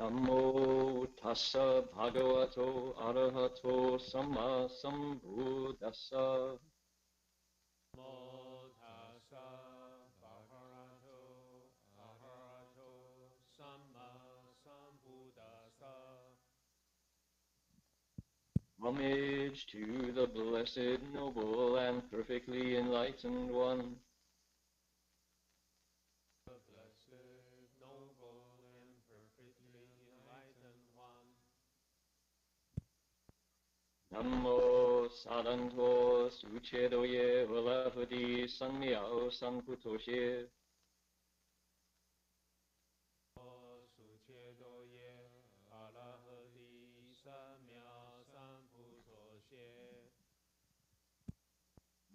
Namo tassa bhagavato arahato samma sambuddhassa. Namo tassa bhagavato arahato samma sambuddhassa. Homage to the blessed, noble, and perfectly enlightened one. The blessed, noble, and perfectly enlightened one. Namo sadanto suchedoye valapati sanmyao sanputoshe. Suchedoye alahati samya sambuddhoshe.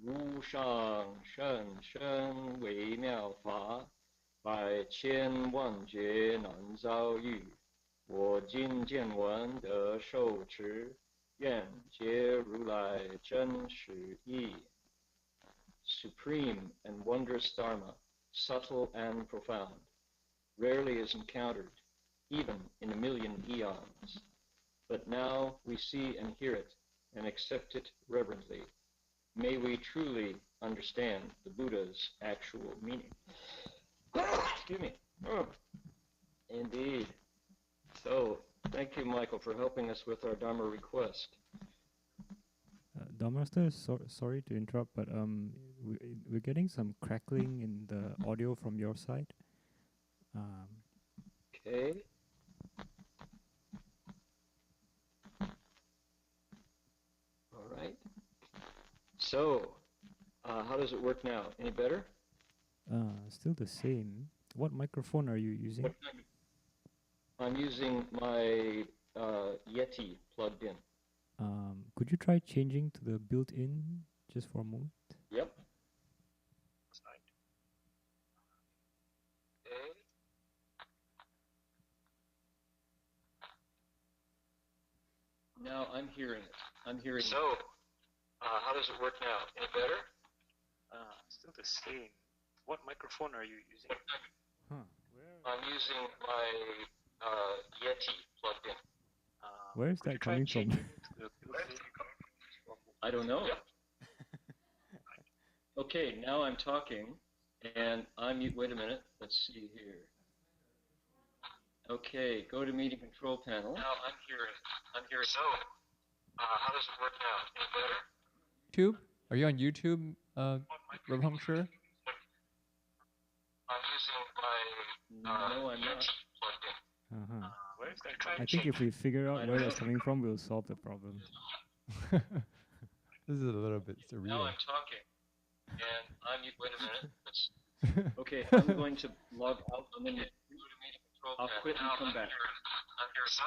无上甚深微妙法，百千万劫难遭遇。我今见闻得受持，愿解如来真实义。Supreme and wondrous Dharma, subtle and profound, rarely is encountered, even in a million eons. But now we see and hear it and accept it reverently. May we truly understand the Buddha's actual meaning. Excuse me. Indeed. So, thank you, Michael, for helping us with our Dharma request. Dharma Master, sorry to interrupt, but we're getting some crackling in the audio from your side. Okay. All right. So, how does it work now? Any better? Still the same. What microphone are you using? I'm using my Yeti plugged in. Could you try changing to the built-in just for a moment? Yep. Okay. Now I'm hearing it. I'm hearing. So, how does it work now? Any better? Still the same. What microphone are you using? Huh. I'm using my Yeti plugged in. Where is that coming from? I don't know. Okay, now I'm talking, and wait a minute, let's see here. Okay, go to meeting control panel. Now I'm hearing. So, how does it work now? Any better? YouTube? Are you on YouTube, Heng Sure? I'm using my no, I'm not plugged in. Uh-huh. Where is that I think if we figure out where that's coming from, we'll solve the problem. This is a little bit surreal. Now I'm talking, and wait a minute. Okay, I'm going to log out. I'm going to go to meeting control. I'll quit and come back. I'm here. So,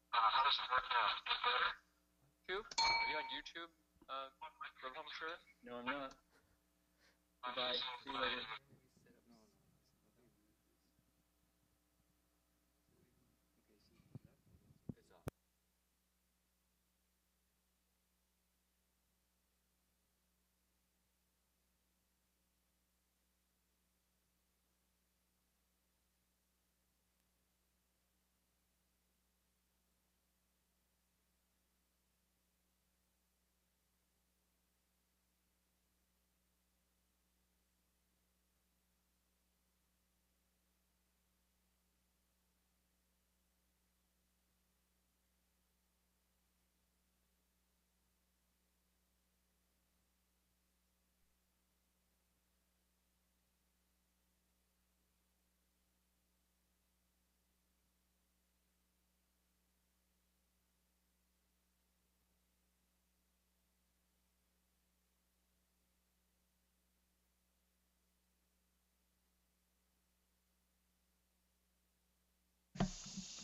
how does it work now? Any better? YouTube? Are you on YouTube, Heng Sure? No, I'm not. Bye. See you later.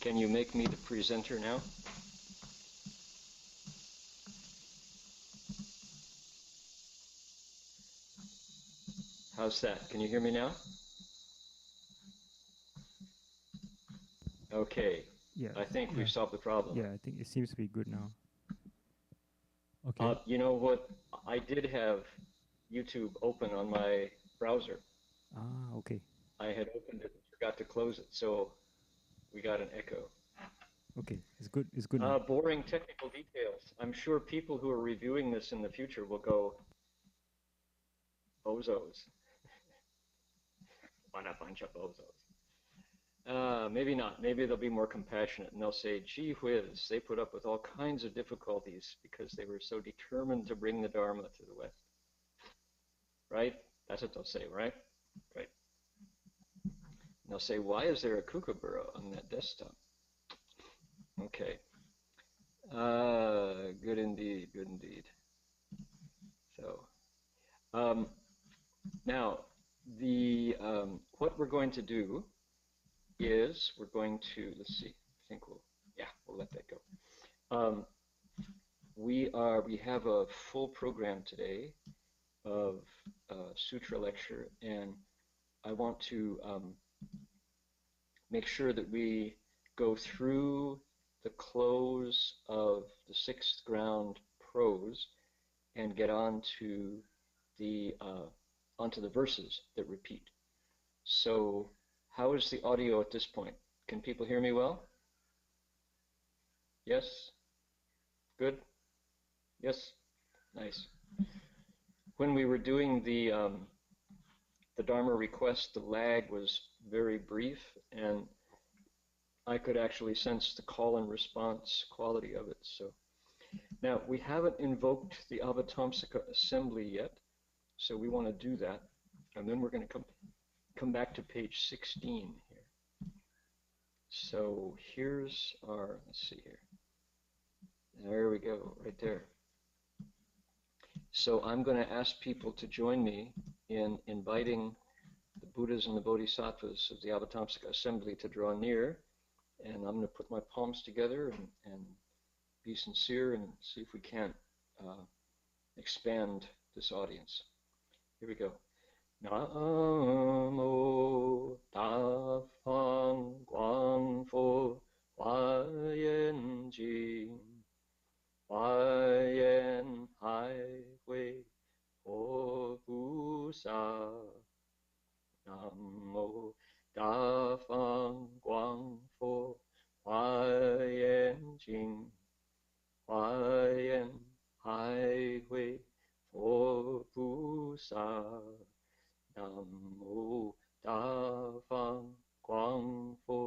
Can you make me the presenter now? How's that? Can you hear me now? Okay. Yeah. I think we've solved the problem. Yeah, I think it seems to be good now. Okay. You know what? I did have YouTube open on my browser. Ah, okay. I had opened it and forgot to close it. So We got an echo. Okay, it's good. It's good now. Boring technical details. I'm sure people who are reviewing this in the future will go, bozos. What a bunch of bozos. Maybe not. Maybe they'll be more compassionate and they'll say, gee whiz, they put up with all kinds of difficulties because they were so determined to bring the Dharma to the West. Right? That's what they'll say, right? Right. And they'll say, why is there a kookaburra on that desktop? Okay. Good indeed, good indeed. So, now, what we're going to do is we're going to, let's see, I think we'll let that go. We have a full program today of sutra lecture, and I want to make sure that we go through the close of the sixth ground prose and get onto the verses that repeat. So how is the audio at this point? Can people hear me well? Yes? Good? Yes? Nice. When we were doing the Dharma request, the lag was very brief, and I could actually sense the call and response quality of it. So now we haven't invoked the Avatamsaka assembly yet, so we want to do that, and then we're going to come back to page 16 here. So here's our, let's see here. There we go, right there. So I'm going to ask people to join me in inviting the Buddhas and the bodhisattvas of the Avatamsaka assembly to draw near, and I'm going to put my palms together and be sincere and see if we can't expand this audience. Here we go. Namo Tafang Guangfo Huayan Jing Huayan Hai Hui Ho Busa Namo Tafang Guangfo Huayan Jing Huayan Hai Hui Ho Busa Namo Tafang Guangfo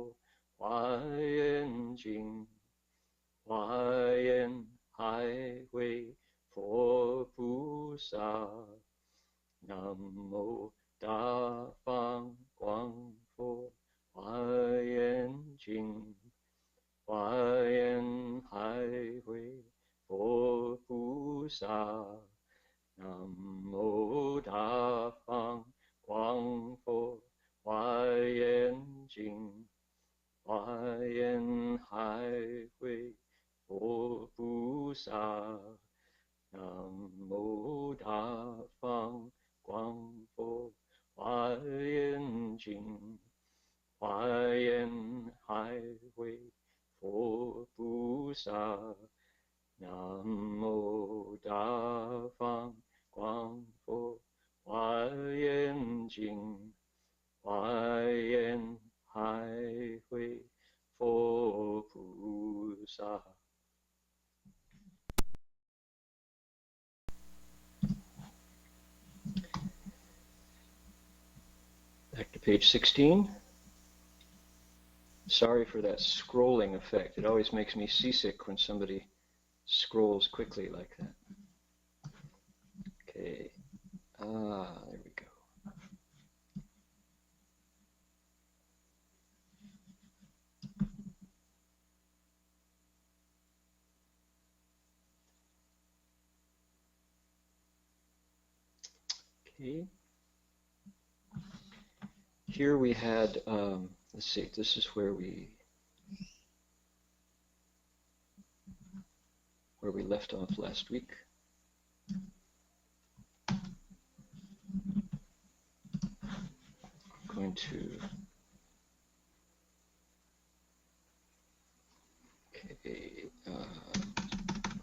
Huayan Jing Huayan Hai Hui Ho Busa Namo Tafang Guangfo Huayan Jing Huayan Hai Hui Ho Busa Namo Tafang Guangfo Huayan Jing Huayan Hai Hui Ho Busa Namo Tafang Guangfo Huayan Jing Huayan Hai Hui Ho Busa Namo Tafang Guangfo Huayan Jing Huayan Hai Hui Ho Busa. Back to page 16. Sorry for that scrolling effect. It always makes me seasick when somebody scrolls quickly like that. Okay. There we go. Okay. Here we had, let's see, this is where we left off last week. Going to, okay,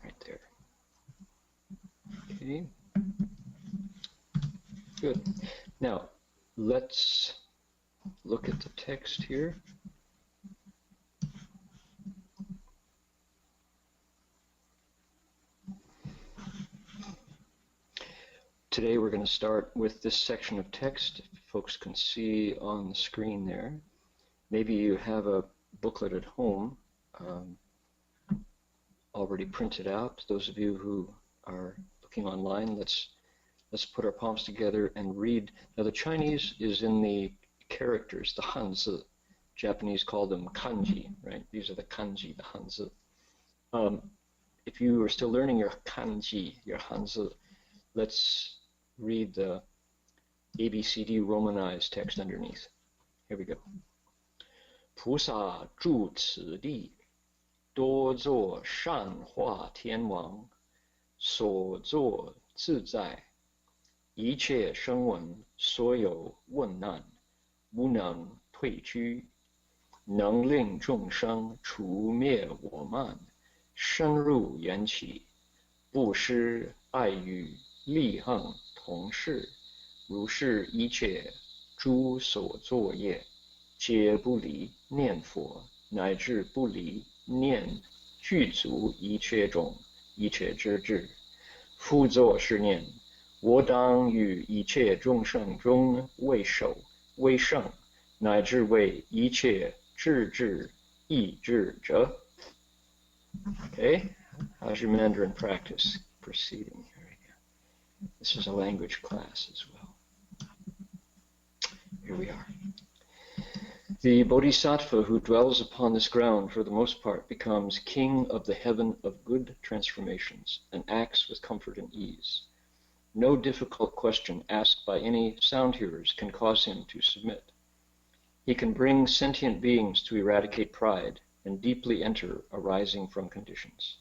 right there. Okay, good. Now, let's look at the text here. Today we're going to start with this section of text. If folks can see on the screen there. Maybe you have a booklet at home already printed out. Those of you who are looking online, let's put our palms together and read. Now the Chinese is in the characters, the Hanzi. Japanese call them kanji, right? These are the kanji, the Hanzi. If you are still learning your kanji, your Hanzi, let's read the ABCD romanized text underneath. Here we go. 菩萨住此地，多作善化天王，所作自在，一切声闻所有问难，无能退居，能令众生除灭我慢，深入缘起，不失爱欲，利恨同事，如是一切诸所作业，皆不离念佛，乃至不离念具足一切种，一切之智。复作是念：我当于一切众生中为首为圣，乃至为一切智智意智者。Okay, how's your Mandarin practice proceeding? This is a language class as well. Here we are. The bodhisattva who dwells upon this ground for the most part becomes king of the heaven of good transformations and acts with comfort and ease. No difficult question asked by any sound hearers can cause him to submit. He can bring sentient beings to eradicate pride and deeply enter arising from conditions.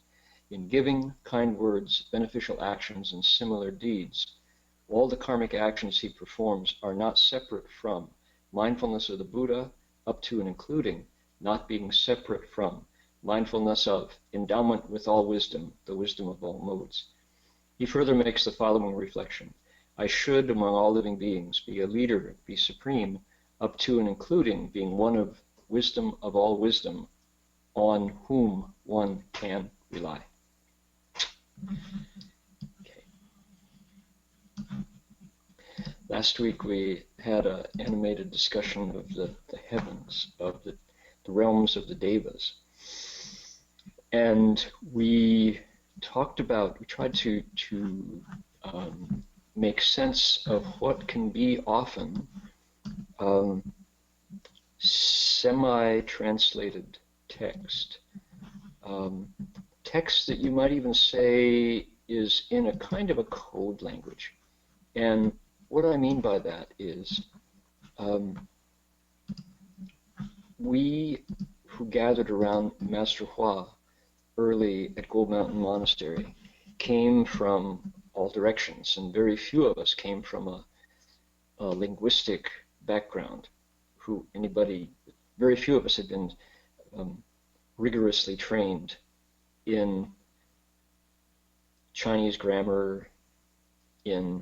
In giving, kind words, beneficial actions, and similar deeds, all the karmic actions he performs are not separate from mindfulness of the Buddha, up to and including not being separate from mindfulness of endowment with all wisdom, the wisdom of all modes. He further makes the following reflection: I should, among all living beings, be a leader, be supreme, up to and including being one of wisdom of all wisdom, on whom one can rely. Okay. Last week we had an animated discussion of the heavens, of the realms of the devas. And we tried to make sense of what can be often semi-translated text. Text that you might even say is in a kind of a code language. And what I mean by that is we who gathered around Master Hua early at Gold Mountain Monastery came from all directions, and very few of us came from a linguistic background. Very few of us had been rigorously trained in Chinese grammar, in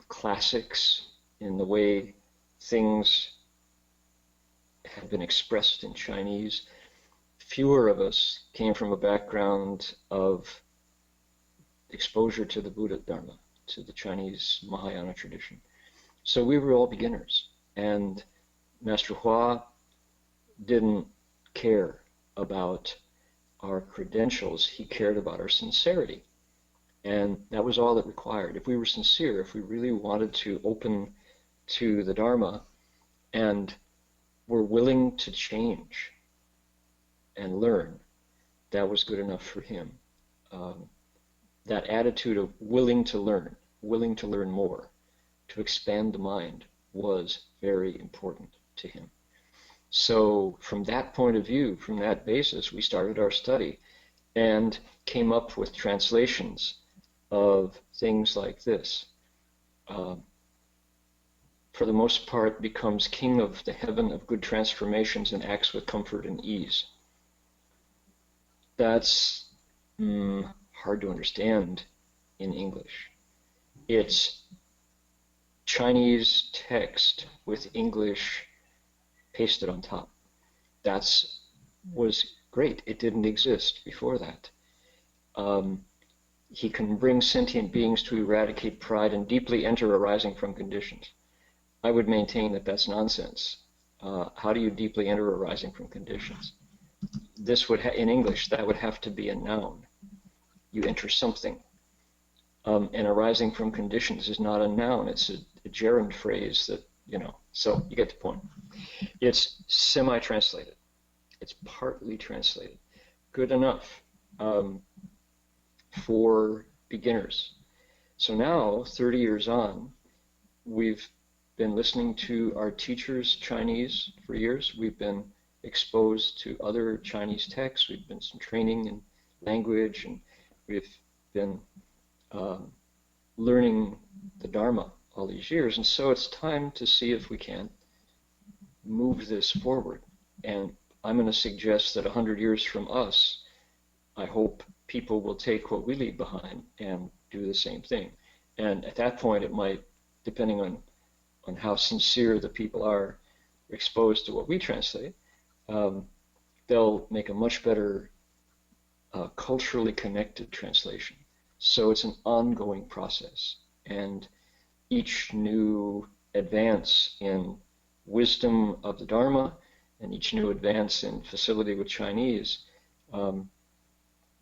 classics, in the way things have been expressed in Chinese. Fewer of us came from a background of exposure to the Buddha Dharma, to the Chinese Mahayana tradition. So we were all beginners, and Master Hua didn't care about our credentials. He cared about our sincerity. And that was all it required. If we were sincere, if we really wanted to open to the Dharma and were willing to change and learn, that was good enough for him. That attitude of willing to learn more, to expand the mind, was very important to him. So from that point of view, from that basis, we started our study and came up with translations of things like this. For the most part, becomes king of the heaven of good transformations and acts with comfort and ease. That's hard to understand in English. It's Chinese text with English pasted on top. That was great. It didn't exist before that. he can bring sentient beings to eradicate pride and deeply enter arising from conditions. I would maintain that that's nonsense. How do you deeply enter arising from conditions? This would, in English, that would have to be a noun. You enter something. And arising from conditions is not a noun. It's a gerund phrase that, so you get the point. It's semi-translated. It's partly translated. Good enough for beginners. So now, 30 years on, we've been listening to our teachers Chinese for years. We've been exposed to other Chinese texts. We've been some training in language, and we've been learning the Dharma all these years. And so it's time to see if we can move this forward. And I'm going to suggest that 100 years from us, I hope people will take what we leave behind and do the same thing. And at that point, it might, depending on how sincere the people are exposed to what we translate, they'll make a much better culturally connected translation. So it's an ongoing process. And each new advance in wisdom of the Dharma and each new advance in facility with Chinese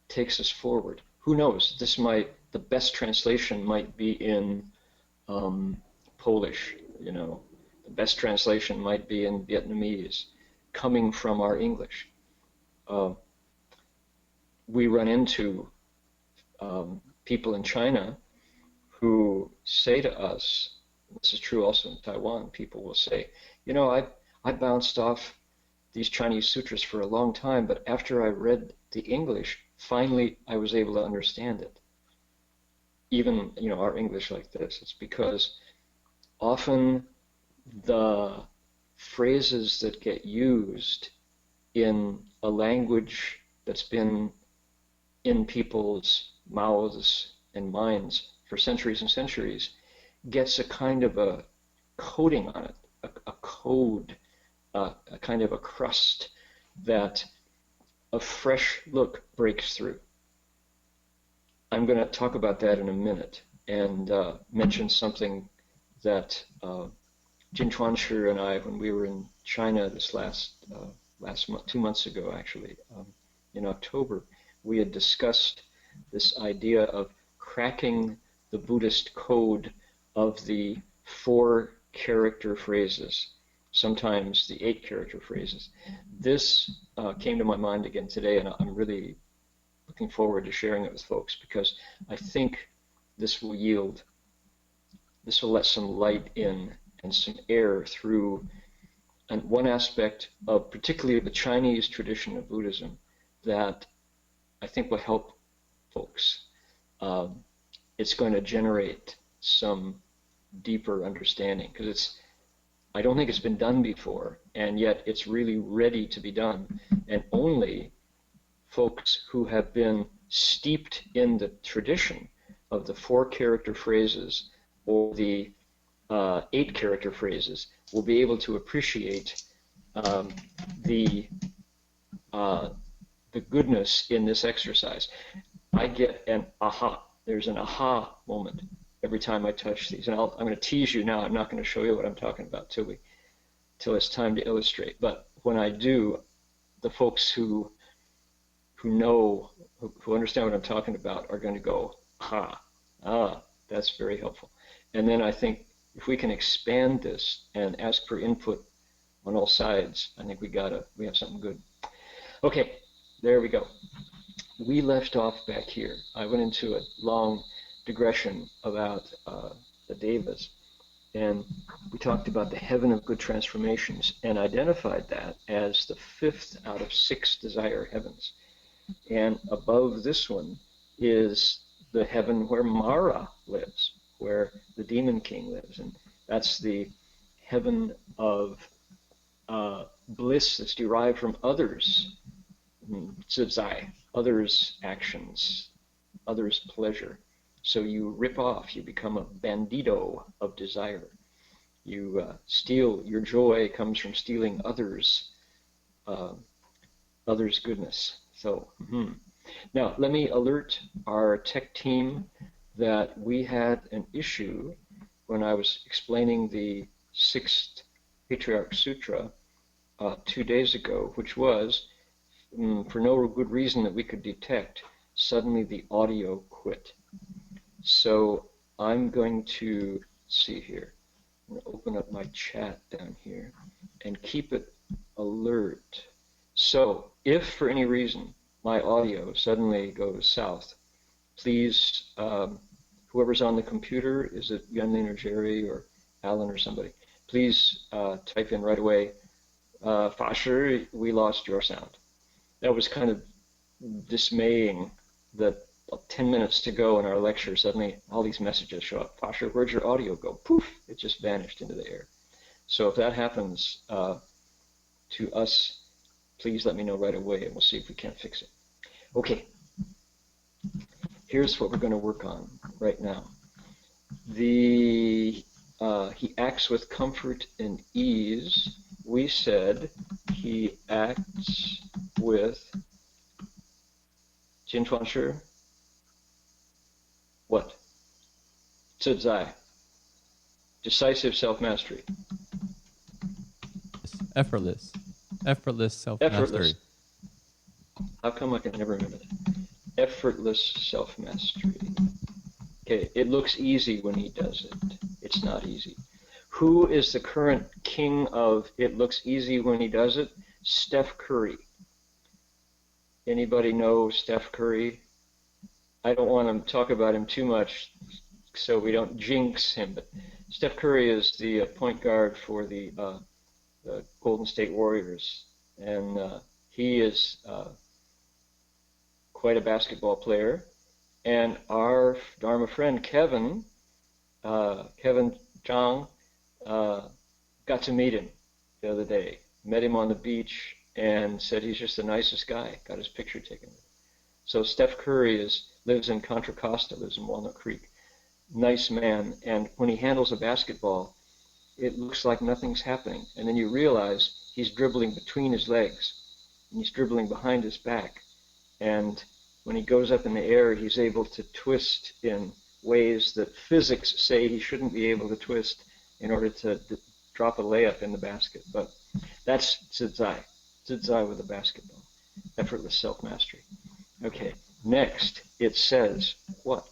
takes us forward. Who knows? The best translation might be in Polish, the best translation might be in Vietnamese, coming from our English. We run into people in China who say to us, this is true also in Taiwan, people will say, I bounced off these Chinese sutras for a long time, but after I read the English, finally I was able to understand it. Even, our English like this. It's because often the phrases that get used in a language that's been in people's mouths and minds for centuries and centuries gets a kind of a coating on it, a code, a kind of a crust that a fresh look breaks through. I'm going to talk about that in a minute and mention something that Jin Chuanshi and I, when we were in China this last month, 2 months ago actually, in October, we had discussed this idea of cracking the Buddhist code of the 4-character phrases, sometimes the 8-character phrases. This came to my mind again today, and I'm really looking forward to sharing it with folks because I think this will let some light in and some air through and one aspect of particularly the Chinese tradition of Buddhism that I think will help folks. It's going to generate some deeper understanding because I don't think it's been done before, and yet it's really ready to be done. And only folks who have been steeped in the tradition of the 4-character phrases or the 8-character phrases will be able to appreciate the goodness in this exercise. I get an aha. There's an aha moment every time I touch these. And I'm going to tease you now. I'm not going to show you what I'm talking about till it's time to illustrate. But when I do, the folks who know, who understand what I'm talking about are going to go, aha, that's very helpful. And then I think if we can expand this and ask for input on all sides, I think we have something good. Okay, there we go. We left off back here. I went into a long digression about the devas, and we talked about the heaven of good transformations and identified that as the 5th out of 6 desire heavens. And above this one is the heaven where Mara lives, where the demon king lives, and that's the heaven of bliss that's derived from others, zizai, others' actions, others' pleasure. So you rip off, you become a bandido of desire. You steal, your joy comes from stealing others' goodness. So, Now, let me alert our tech team that we had an issue when I was explaining the 6th Patriarch Sutra 2 days ago, which was, for no good reason that we could detect, suddenly the audio quit. So I'm going to see here. I'm going to open up my chat down here and keep it alert. So if for any reason my audio suddenly goes south, please, whoever's on the computer, is it Yunlin or Jerry or Alan or somebody, please type in right away, Fa Shi, we lost your sound. That was kind of dismaying that 10 minutes to go in our lecture, suddenly all these messages show up. Fa Shi, where'd your audio go? Poof, it just vanished into the air. So if that happens to us, please let me know right away and we'll see if we can't fix it. Okay, here's what we're going to work on right now. He acts with comfort and ease. We said he acts with Jinchuan Shi. What? Zizai. Decisive self-mastery. Effortless. Effortless self-mastery. Effortless. How come I can never remember that? Effortless self-mastery. Okay, it looks easy when he does it. It's not easy. Who is the current king of it looks easy when he does it? Steph Curry. Anybody know Steph Curry? I don't want to talk about him too much so we don't jinx him, but Steph Curry is the point guard for the Golden State Warriors, and he is quite a basketball player. And our Dharma friend Kevin Zhang, got to meet him the other day. Met him on the beach and said he's just the nicest guy. Got his picture taken. So Steph Curry lives in Contra Costa, lives in Walnut Creek. Nice man, and when he handles a basketball, it looks like nothing's happening. And then you realize he's dribbling between his legs, and he's dribbling behind his back. And when he goes up in the air, he's able to twist in ways that physics say he shouldn't be able to twist in order to drop a layup in the basket. But that's Zizai. Zizai with a basketball. Effortless self-mastery. Okay, next it says what?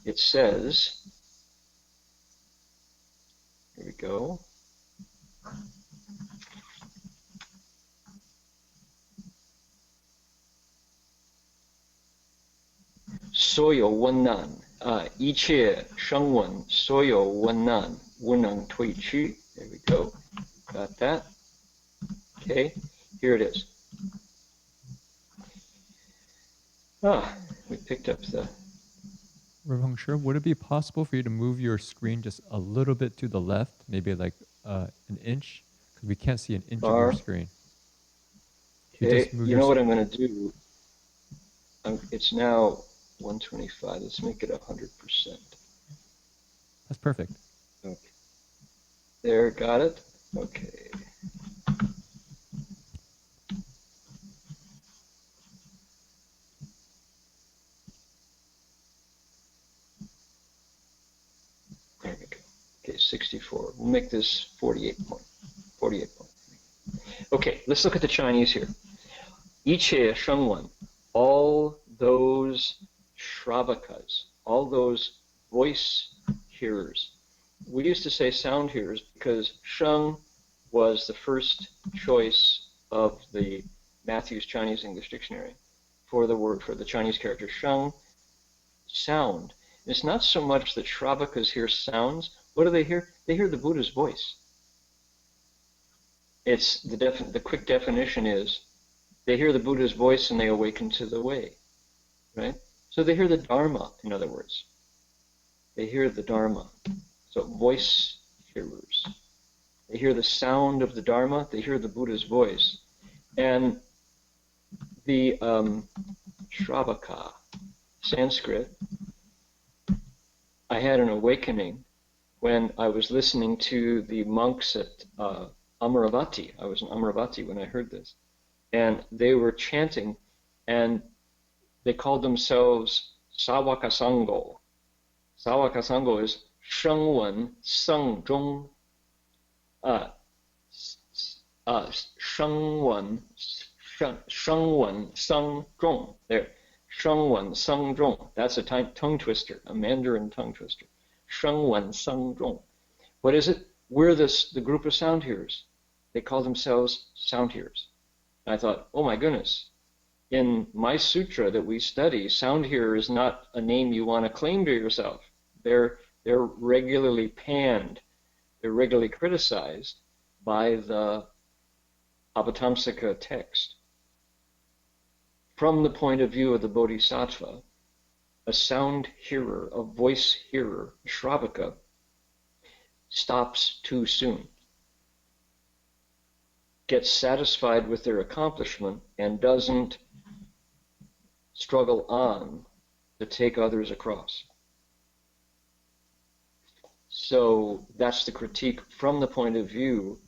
It says, here we go. Soyo Wennan, 一切声闻所有温难无能退去. There we go. Got that? Okay, here it is. We picked up the... Heng Sure, would it be possible for you to move your screen just a little bit to the left, maybe like an inch? Because we can't see an inch of your screen. Okay, you know what I'm going to do? It's now 125. Let's make it 100%. That's perfect. Okay. There, got it? Okay. There we go. Okay, 64. We'll make this 48 point. 48 point. Okay, let's look at the Chinese here. 一切声闻, all those Shravakas, all those voice hearers. We used to say sound hearers because Sheng was the first choice of the Matthew's Chinese English Dictionary for the word, for the Chinese character Sheng, sound. It's not so much that Shravakas hear sounds. What do they hear? They hear the Buddha's voice. It's the quick definition is they hear the Buddha's voice and they awaken to the way, right? So they hear the Dharma, in other words. They hear the Dharma. So voice hearers. They hear the sound of the Dharma. They hear the Buddha's voice. And the Shravaka, Sanskrit, I had an awakening when I was listening to the monks at Amaravati. I was in Amaravati when I heard this. And they were chanting, and they called themselves Sawakasango. Sawakasango is 声闻僧中 声闻僧众 there 声闻僧众 that's a tongue twister, a Mandarin tongue twister. 声闻僧众. What is it? We're the group of sound hearers. They call themselves sound hearers. And I thought, oh my goodness, in my sutra that we study, sound hearer is not a name you want to claim to yourself. They're regularly panned, they're regularly criticized by the Avatamsaka text. From the point of view of the bodhisattva, a sound hearer, a voice hearer, Shravaka, stops too soon, gets satisfied with their accomplishment, and doesn't struggle on to take others across. So that's the critique from the point of view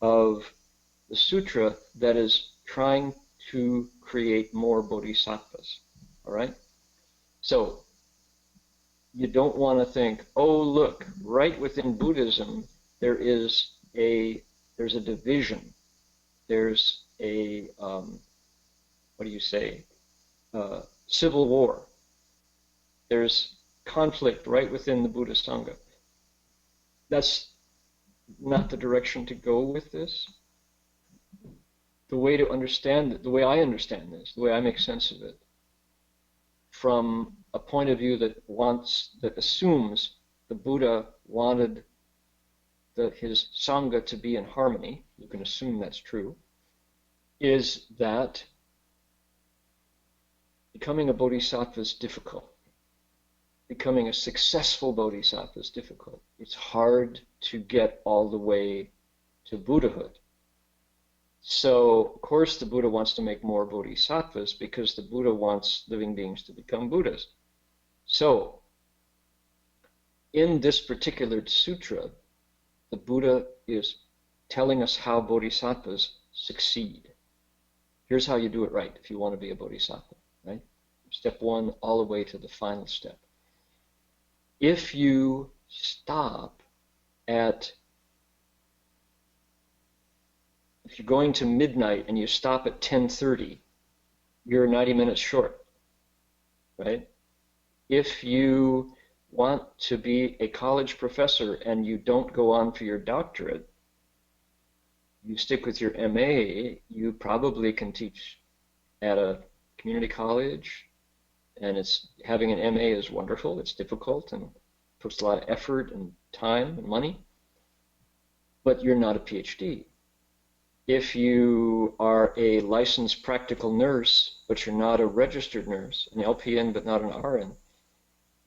of the sutra that is trying to create more bodhisattvas. All right? So you don't want to think, oh, look, right within Buddhism, there's a division. There's a, civil war. There's conflict right within the Buddha Sangha. That's not the direction to go with this. The way to understand it, the way I understand this, the way I make sense of it, from a point of view that assumes the Buddha wanted his Sangha to be in harmony, you can assume that's true, is that becoming a bodhisattva is difficult. Becoming a successful bodhisattva is difficult. It's hard to get all the way to Buddhahood. So, of course, the Buddha wants to make more bodhisattvas because the Buddha wants living beings to become Buddhas. So, in this particular sutra, the Buddha is telling us how bodhisattvas succeed. Here's how you do it right if you want to be a bodhisattva, right? Step one all the way to the final step. If you stop if you're going to midnight and you stop at 10:30, you're 90 minutes short, right? If you want to be a college professor and you don't go on for your doctorate, you stick with your MA, you probably can teach at a community college, and having an MA is wonderful. It's difficult and puts a lot of effort and time and money, but you're not a PhD. If you are a licensed practical nurse, but you're not a registered nurse, an LPN but not an RN,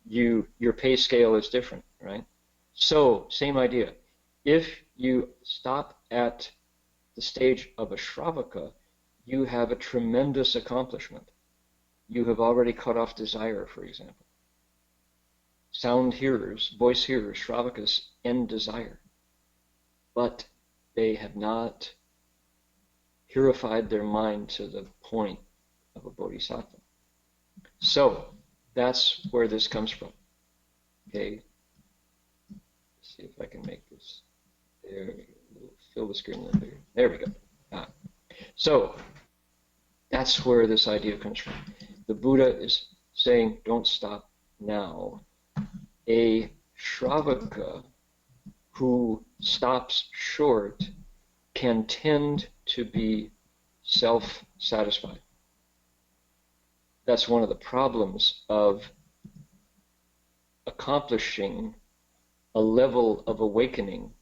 your pay scale is different, right? So, same idea. If you stop at the stage of a Shravaka, you have a tremendous accomplishment. You have already cut off desire, for example. Sound hearers, voice hearers, Shravakas end desire. But they have not purified their mind to the point of a bodhisattva. So, that's where this comes from. Okay? Let's see if I can make this. There, fill the screen a little bigger. There we go. So, that's where this idea comes from. The Buddha is saying, don't stop now. A Shravaka who stops short can tend to be self-satisfied. That's one of the problems of accomplishing a level of awakening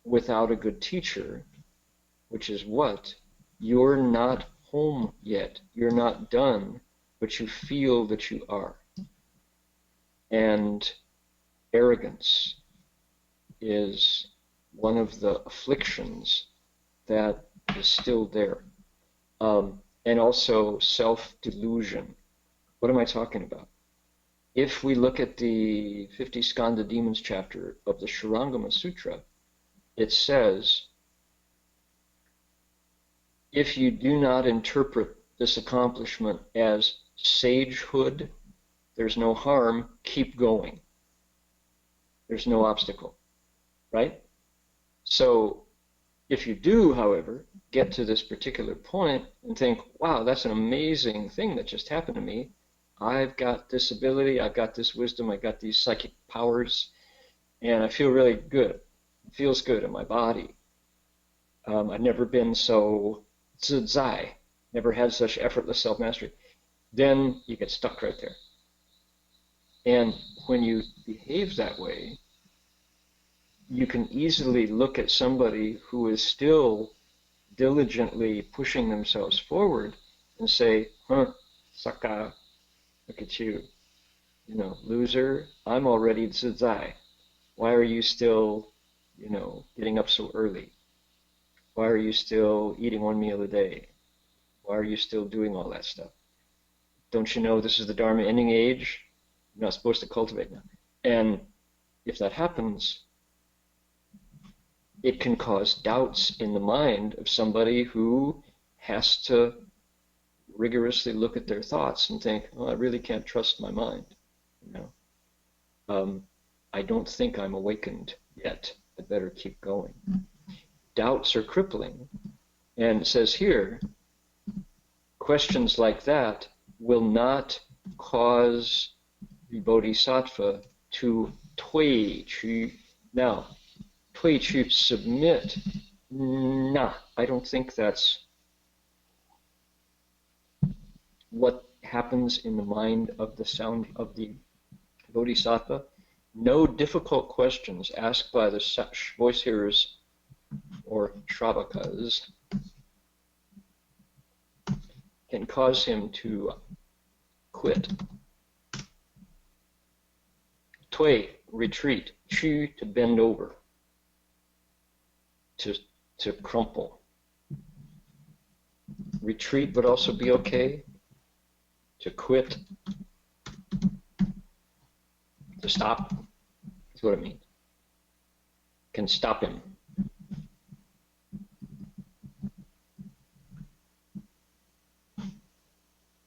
without a good teacher, which is what? You're not home yet. You're not done, but you feel that you are. And arrogance is one of the afflictions that is still there. And also self-delusion. What am I talking about? If we look at the 50 Skandha Demons chapter of the Shurangama Sutra, it says, if you do not interpret this accomplishment as sagehood, there's no harm, keep going. There's no obstacle, right? So if you do, however, get to this particular point and think, wow, that's an amazing thing that just happened to me. I've got this ability, I've got this wisdom, I've got these psychic powers, and I feel really good. It feels good in my body. I've never been so zizai, never had such effortless self-mastery. Then you get stuck right there. And when you behave that way, you can easily look at somebody who is still diligently pushing themselves forward and say, Saka, look at you, loser, I'm already zizai. Why are you still, getting up so early? Why are you still eating one meal a day? Why are you still doing all that stuff? Don't you know this is the Dharma ending age? You're not supposed to cultivate now. And if that happens, it can cause doubts in the mind of somebody who has to rigorously look at their thoughts and think, oh, I really can't trust my mind. I don't think I'm awakened yet. I better keep going. Doubts are crippling. And it says here, questions like that will not cause the bodhisattva to tui chu. Now, tui chu, submit. Nah, I don't think that's what happens in the mind of the sound of the bodhisattva. No difficult questions asked by the voice hearers or shravakas can cause him to quit. Tui, retreat. Chu, to bend over, to crumple. Retreat would also be okay. To quit, to stop, that's what it means. Can stop him.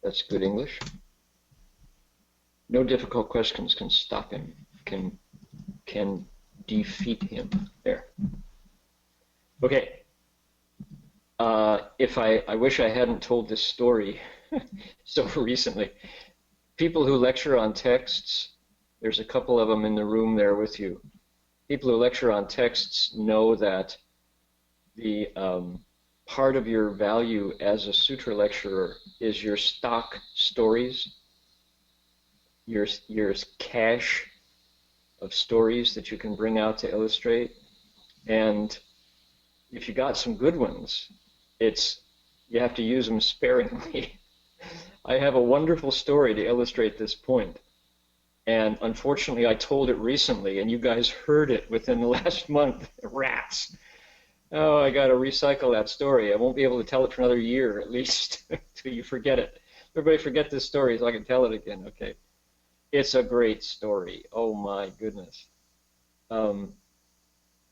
That's good English. No difficult questions can stop him, can defeat him. There. Okay. I wish I hadn't told this story so recently. People who lecture on texts, there's a couple of them in the room there with you. People who lecture on texts know that the part of your value as a sutra lecturer is your stock stories, your cache of stories that you can bring out to illustrate. And if you got some good ones, you have to use them sparingly. I have a wonderful story to illustrate this point. And unfortunately, I told it recently, and you guys heard it within the last month. Rats. Oh, I got to recycle that story. I won't be able to tell it for another year, at least, till you forget it. Everybody forget this story so I can tell it again, okay? It's a great story. Oh, my goodness.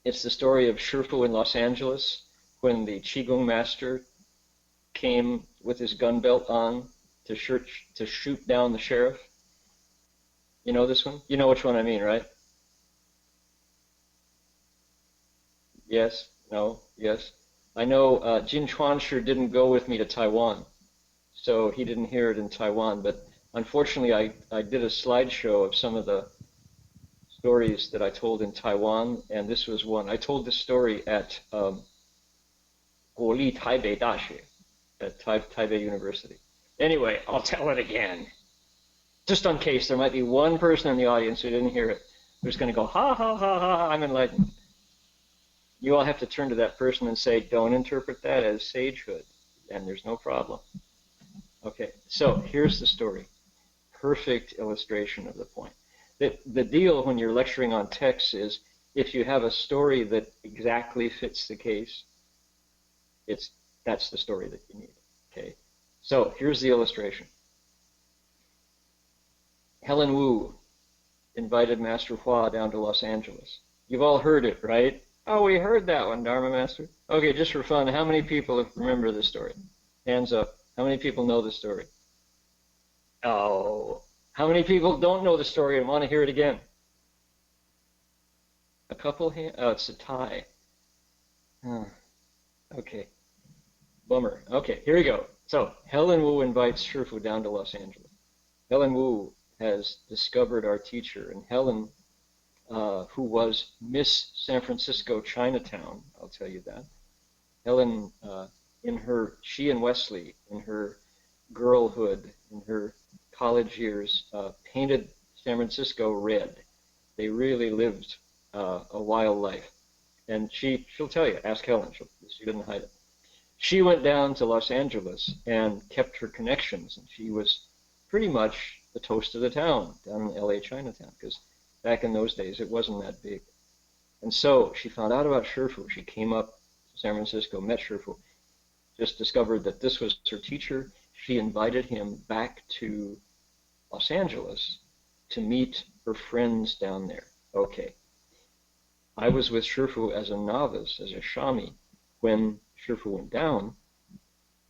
It's the story of Shifu in Los Angeles when the Qigong master came with his gun belt on to shoot down the sheriff. You know this one? You know which one I mean, right? Yes? No? Yes? I know Jin Chuanshi didn't go with me to Taiwan, so he didn't hear it in Taiwan, but unfortunately I did a slideshow of some of the stories that I told in Taiwan, and this was one. I told this story at Guoli Taipei Dashi, at Taipei University. Anyway, I'll tell it again. Just in case there might be one person in the audience who didn't hear it, who's going to go, ha, ha, ha, ha, I'm enlightened. You all have to turn to that person and say, don't interpret that as sagehood, and there's no problem. Okay, so here's the story. Perfect illustration of the point. The deal when you're lecturing on texts is if you have a story that exactly fits the case, that's the story that you need. Okay, so here's the illustration. Helen Wu invited Master Hua down to Los Angeles. You've all heard it, right? Oh, we heard that one, Dharma Master. Okay, just for fun, how many people remember this story? Hands up. How many people know this story? Oh, how many people don't know the story and want to hear it again? A couple hands? Oh, it's a tie. Oh, okay. Bummer. Okay, here we go. So Helen Wu invites Shifu down to Los Angeles. Helen Wu has discovered our teacher, and Helen, who was Miss San Francisco Chinatown, I'll tell you that. Helen, she and Wesley, in her girlhood, in her college years, painted San Francisco red. They really lived a wild life. And she'll tell you, ask Helen, she didn't hide it. She went down to Los Angeles and kept her connections, and she was pretty much the toast of the town down in LA Chinatown, because back in those days it wasn't that big. And so she found out about Shifu. She came up to San Francisco, met Shifu, just discovered that this was her teacher. She invited him back to Los Angeles to meet her friends down there. Okay. I was with Shifu as a novice, as a shami, when Shifu went down,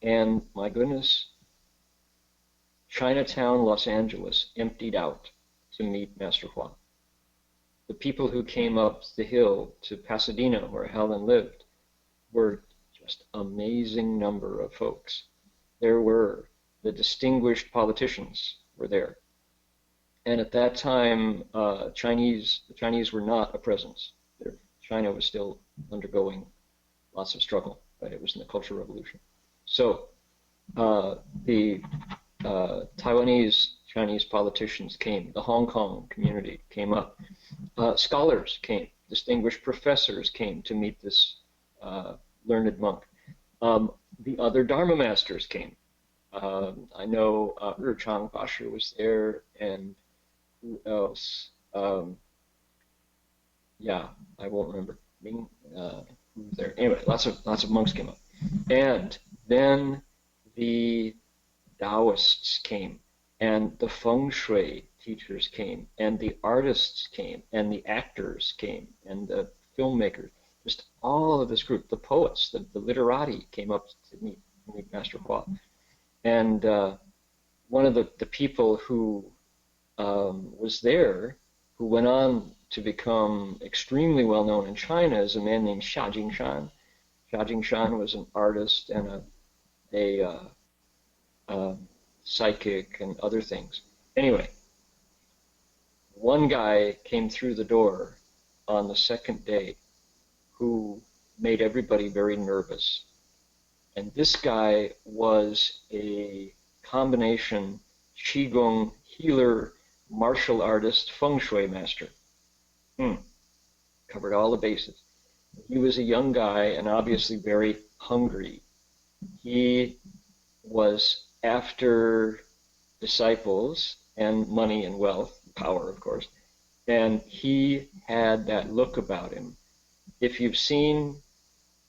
and my goodness, Chinatown, Los Angeles emptied out to meet Master Hua. The people who came up the hill to Pasadena, where Helen lived, were just amazing number of folks. There were the distinguished politicians were there. And at that time, the Chinese were not a presence. China was still undergoing lots of struggle, right? It was in the Cultural Revolution. So the Taiwanese Chinese politicians came, the Hong Kong community came up, scholars came, distinguished professors came to meet this learned monk. The other Dharma masters came. I know Chang Basher was there, and who else? Yeah, I won't remember. Who was there? Anyway, lots of monks came up, and then the Taoists came, and the feng shui teachers came, and the artists came, and the actors came, and the filmmakers. Just all of this group, the poets, the literati came up to meet Master Hua. And one of the people who was there, who went on to become extremely well known in China, is a man named Xia Jingshan. Xia Jingshan was an artist and a psychic and other things. Anyway, one guy came through the door on the second day who made everybody very nervous. And this guy was a combination Qigong healer, martial artist, feng shui master. Covered all the bases. He was a young guy and obviously very hungry. He was after disciples and money and wealth, power, of course, and he had that look about him. If you've seen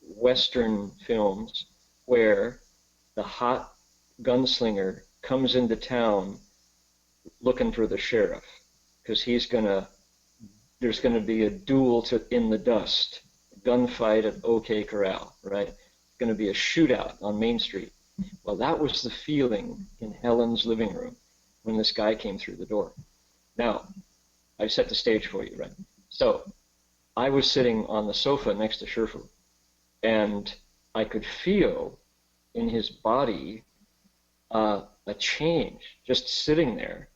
Western films where the hot gunslinger comes into town looking for the sheriff, because there's gonna be a duel in the dust, a gunfight at OK Corral, right? It's gonna be a shootout on Main Street. Well, that was the feeling in Helen's living room when this guy came through the door. Now, I set the stage for you, right? So I was sitting on the sofa next to Shifu, and I could feel in his body a change just sitting there.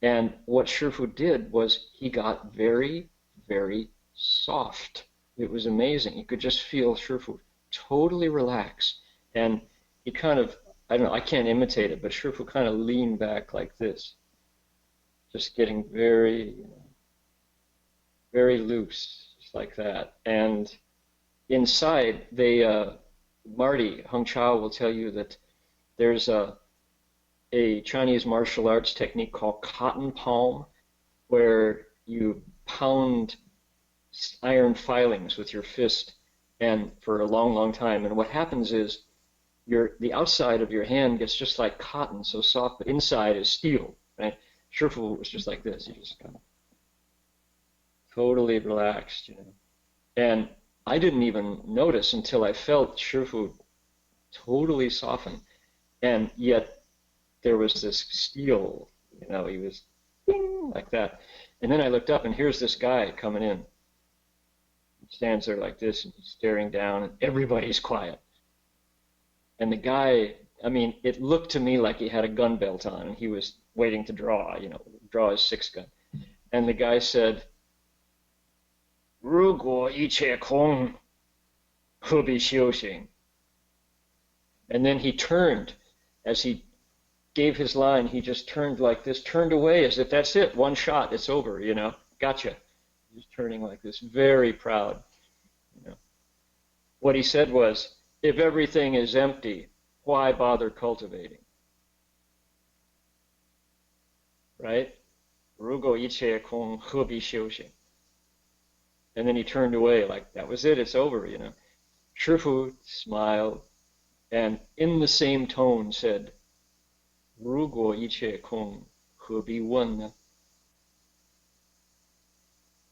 And what Shifu did was he got very, very soft. It was amazing. You could just feel Shifu totally relax. And he kind of, I don't know, I can't imitate it, but Shifu kind of leaned back like this, just getting very, very loose, just like that. And inside, Marty, Hung Chao will tell you that there's a Chinese martial arts technique called cotton palm, where you pound iron filings with your fist and for a long, long time. And what happens is the outside of your hand gets just like cotton, so soft, but inside is steel, right? Shifu was just like this. He just kind of totally relaxed, And I didn't even notice until I felt Shifu totally soften. And yet there was this steel, he was ding, like that. And then I looked up, and here's this guy coming in. He stands there like this, and he's staring down, and everybody's quiet. And the guy, it looked to me like he had a gun belt on, and he was waiting to draw his 6-gun. And the guy said, 如果一切空, 何必修行? And then he turned, as he gave his line, he just turned like this, turned away as if that's it, one shot, it's over, gotcha. Just turning like this, very proud. What he said was, if everything is empty, why bother cultivating? Right? 如果一切空, 何必修行? And then he turned away like, that was it, it's over, Shifu smiled, and in the same tone said, 如果一切空, 何必问呢?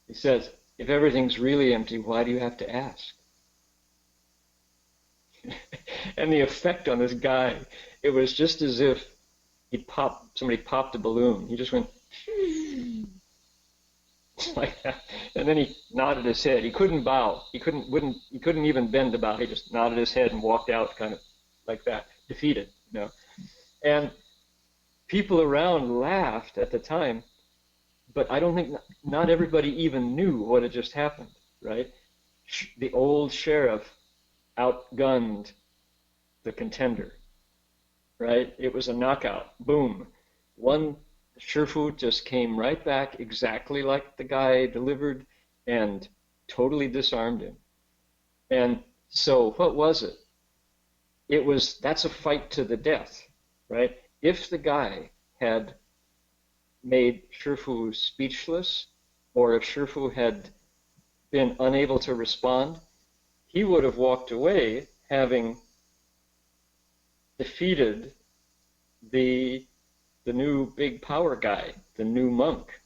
He says, if everything's really empty, why do you have to ask? And the effect on this guy, it was just as if somebody popped a balloon. He just went, like that. And then he nodded his head. He couldn't bow. He couldn't even bend to bow. He just nodded his head and walked out kind of like that, defeated, And people around laughed at the time, but I don't think, not everybody even knew what had just happened, right? The old sheriff outgunned the contender, right? It was a knockout. Boom. One Shifu just came right back exactly like the guy delivered and totally disarmed him. And so what was it? That's a fight to the death, right? If the guy had made Shifu speechless, or if Shifu had been unable to respond, he would have walked away having defeated the new big power guy, the new monk,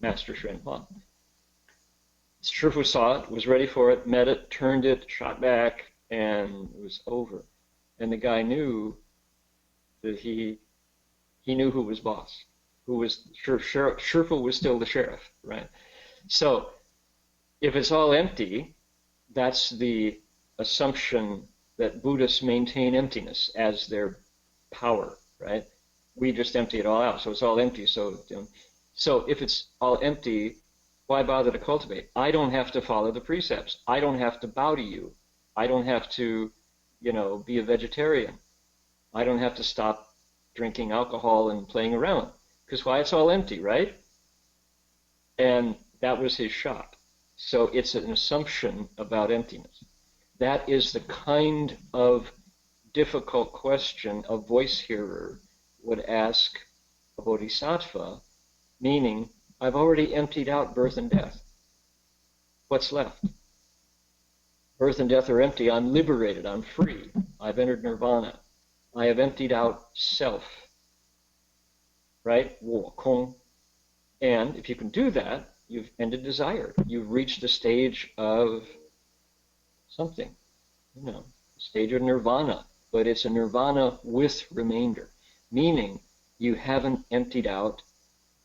Master Xuanhuang. Shifu saw it, was ready for it, met it, turned it, shot back, and it was over. And the guy knew that he knew who was boss, Shifu was still the sheriff, right? So if it's all empty, that's the assumption that Buddhists maintain emptiness as their power, right? We just empty it all out, so it's all empty. So if it's all empty, why bother to cultivate? I don't have to follow the precepts. I don't have to bow to you. I don't have to, be a vegetarian. I don't have to stop drinking alcohol and playing around. Because why? It's all empty, right? And that was his shot. So it's an assumption about emptiness. That is the kind of difficult question a voice hearer would ask a bodhisattva, meaning, I've already emptied out birth and death. What's left? Birth and death are empty. I'm liberated. I'm free. I've entered nirvana. I have emptied out self. Right? 我空. And if you can do that, you've ended desire. You've reached the stage of something, stage of nirvana. But it's a nirvana with remainder, meaning you haven't emptied out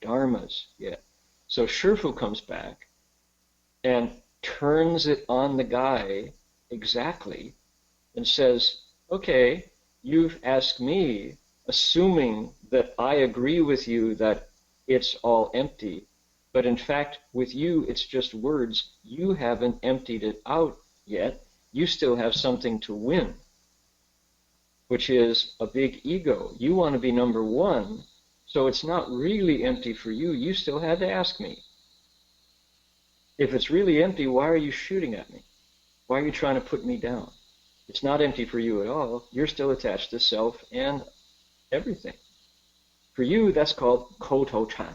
dharmas yet. So Shifu comes back and turns it on the guy exactly and says, okay, you've asked me, assuming that I agree with you that it's all empty, but in fact, with you, it's just words. You haven't emptied it out yet. You still have something to win, which is a big ego. You want to be number one, so it's not really empty for you. You still had to ask me. If it's really empty, why are you shooting at me? Why are you trying to put me down? It's not empty for you at all. You're still attached to self and everything. For you, that's called koto chan.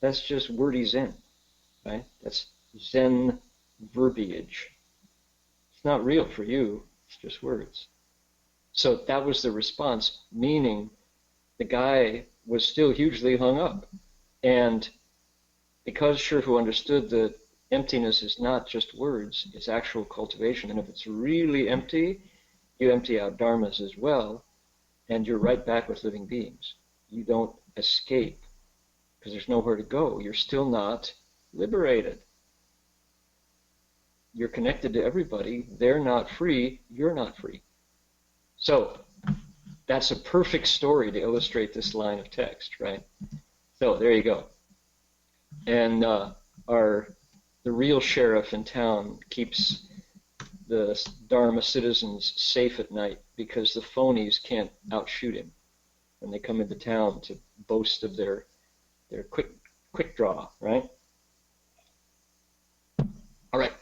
That's just wordy Zen, right? That's Zen verbiage. It's not real for you. It's just words. So that was the response, meaning the guy was still hugely hung up. And because Shifu understood that emptiness is not just words, it's actual cultivation. And if it's really empty, you empty out dharmas as well. and you're right back with living beings. You don't escape because there's nowhere to go. You're still not liberated. You're connected to everybody. They're not free. You're not free. So that's a perfect story to illustrate this line of text, right? So there you go. And the real sheriff in town keeps the Dharma citizens safe at night because the phonies can't outshoot him when they come into town to boast of their quick draw, right? All right.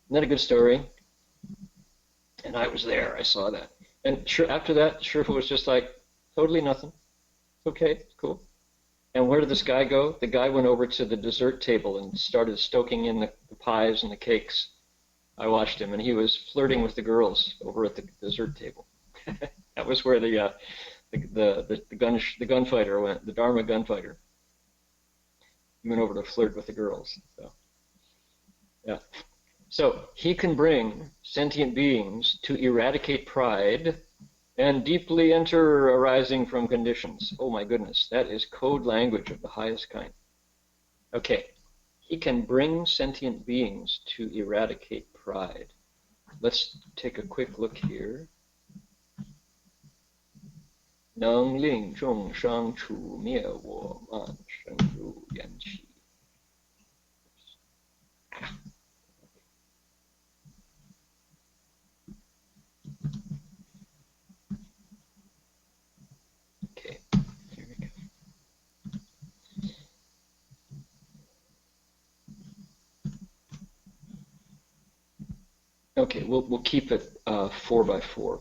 Isn't that a good story? And I was there. I saw that. And sure, after that, Shifu was just like, totally nothing. Okay, cool. And where did this guy go? The guy went over to the dessert table and started stoking in the pies and the cakes. I watched him, and he was flirting with the girls over at the dessert table. That was where the gunfighter went, the Dharma gunfighter. He went over to flirt with the girls. So, yeah. So he can bring sentient beings to eradicate pride and deeply enter arising from conditions. Oh my goodness, that is code language of the highest kind. Okay, he can bring sentient beings to eradicate pride. Let's take a quick look here. 能令众生除灭我慢，深入缘起。Okay, here we go. Okay, we'll keep it 4 by 4.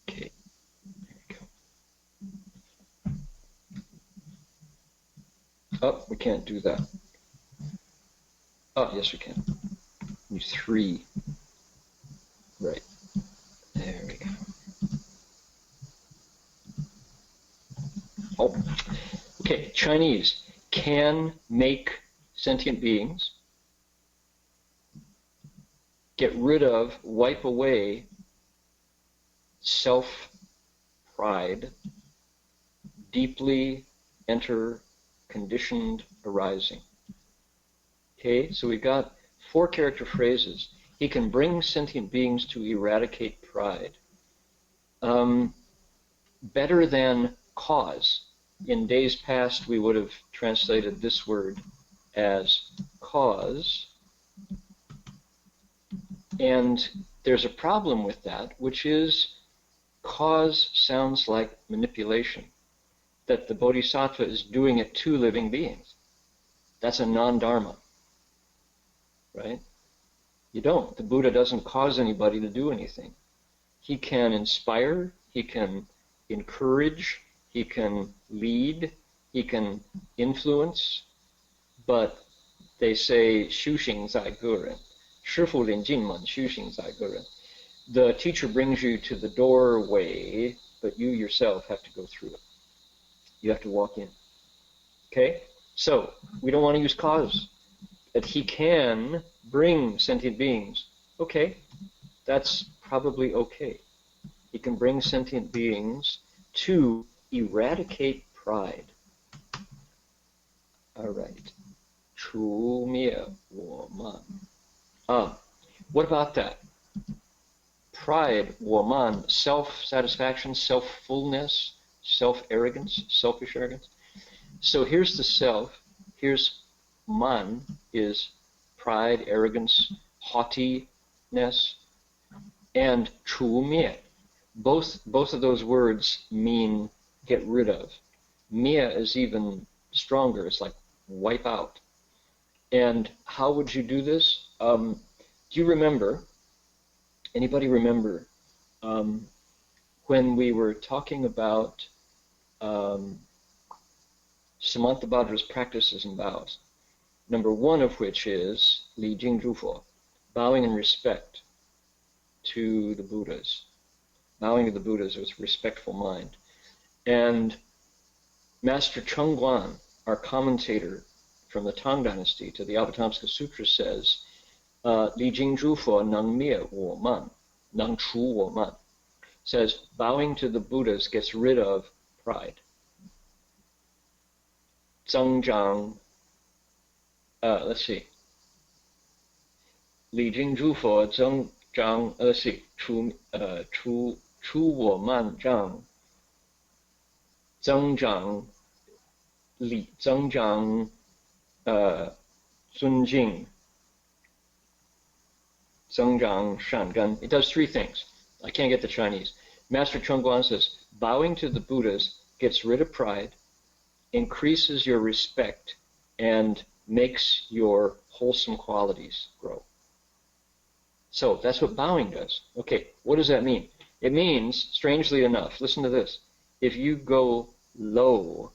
Okay, there we go. Oh, we can't do that. Oh, yes, we can. Use 3. Right. There we go. Oh, okay. Chinese can make sentient beings, get rid of, wipe away self-pride, deeply enter conditioned arising. Okay, so we've got 4 character phrases. He can bring sentient beings to eradicate pride. Better than cause. In days past, we would have translated this word as cause. And there's a problem with that, which is cause sounds like manipulation, that the bodhisattva is doing it to living beings. That's a non-dharma, right? You don't. The Buddha doesn't cause anybody to do anything. He can inspire, he can encourage, he can lead, he can influence, but they say, 修行在个人. 师父领进门, 修行在个人. The teacher brings you to the doorway, but you yourself have to go through it. You have to walk in. Okay? So, we don't want to use cause. That he can bring sentient beings. Okay, that's probably okay. He can bring sentient beings to eradicate pride. All right. 除灭我慢. What about that? Pride, 我慢, self-satisfaction, self-fullness, self-arrogance, selfish arrogance. So here's the self, here's man is pride, arrogance, haughtiness, and 除灭. Both of those words mean get rid of. 灭 is even stronger. It's like wipe out. And how would you do this? Do you remember? Anybody remember when we were talking about Samantabhadra's practices and vows? Number 1 of which is Li Jing Zhu, bowing in respect to the Buddhas. Bowing to the Buddhas with respectful mind. And Master Chengguan, our commentator from the Tang Dynasty to the Avatamsaka Sutra, says, Li Jing Zhu Fo Neng Mie Wo Man, Neng Chu Wo Man, says, bowing to the Buddhas gets rid of pride. Zheng Zhang, let's see. Li Jing Zhu Fo Zheng Zhang, let's see. Chu Wo Man Zhang. Zheng Zhang, Li Zheng Zhang, Zun Jing, Zheng Zhang Shan Gan. It does three things. I can't get the Chinese. Master Chengguan says, bowing to the Buddhas gets rid of pride, increases your respect, and makes your wholesome qualities grow. So that's what bowing does. Okay, what does that mean? It means, strangely enough, listen to this. If you go low,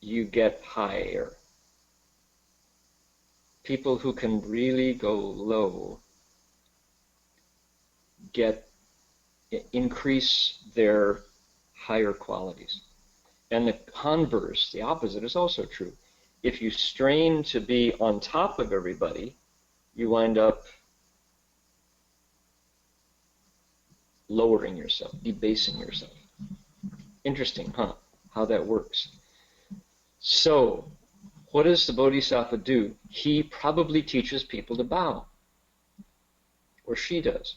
you get higher. People who can really go low increase their higher qualities. And the converse, the opposite, is also true. If you strain to be on top of everybody, you wind up lowering yourself, debasing yourself. Interesting, huh? How that works. So, what does the Bodhisattva do? He probably teaches people to bow. Or she does.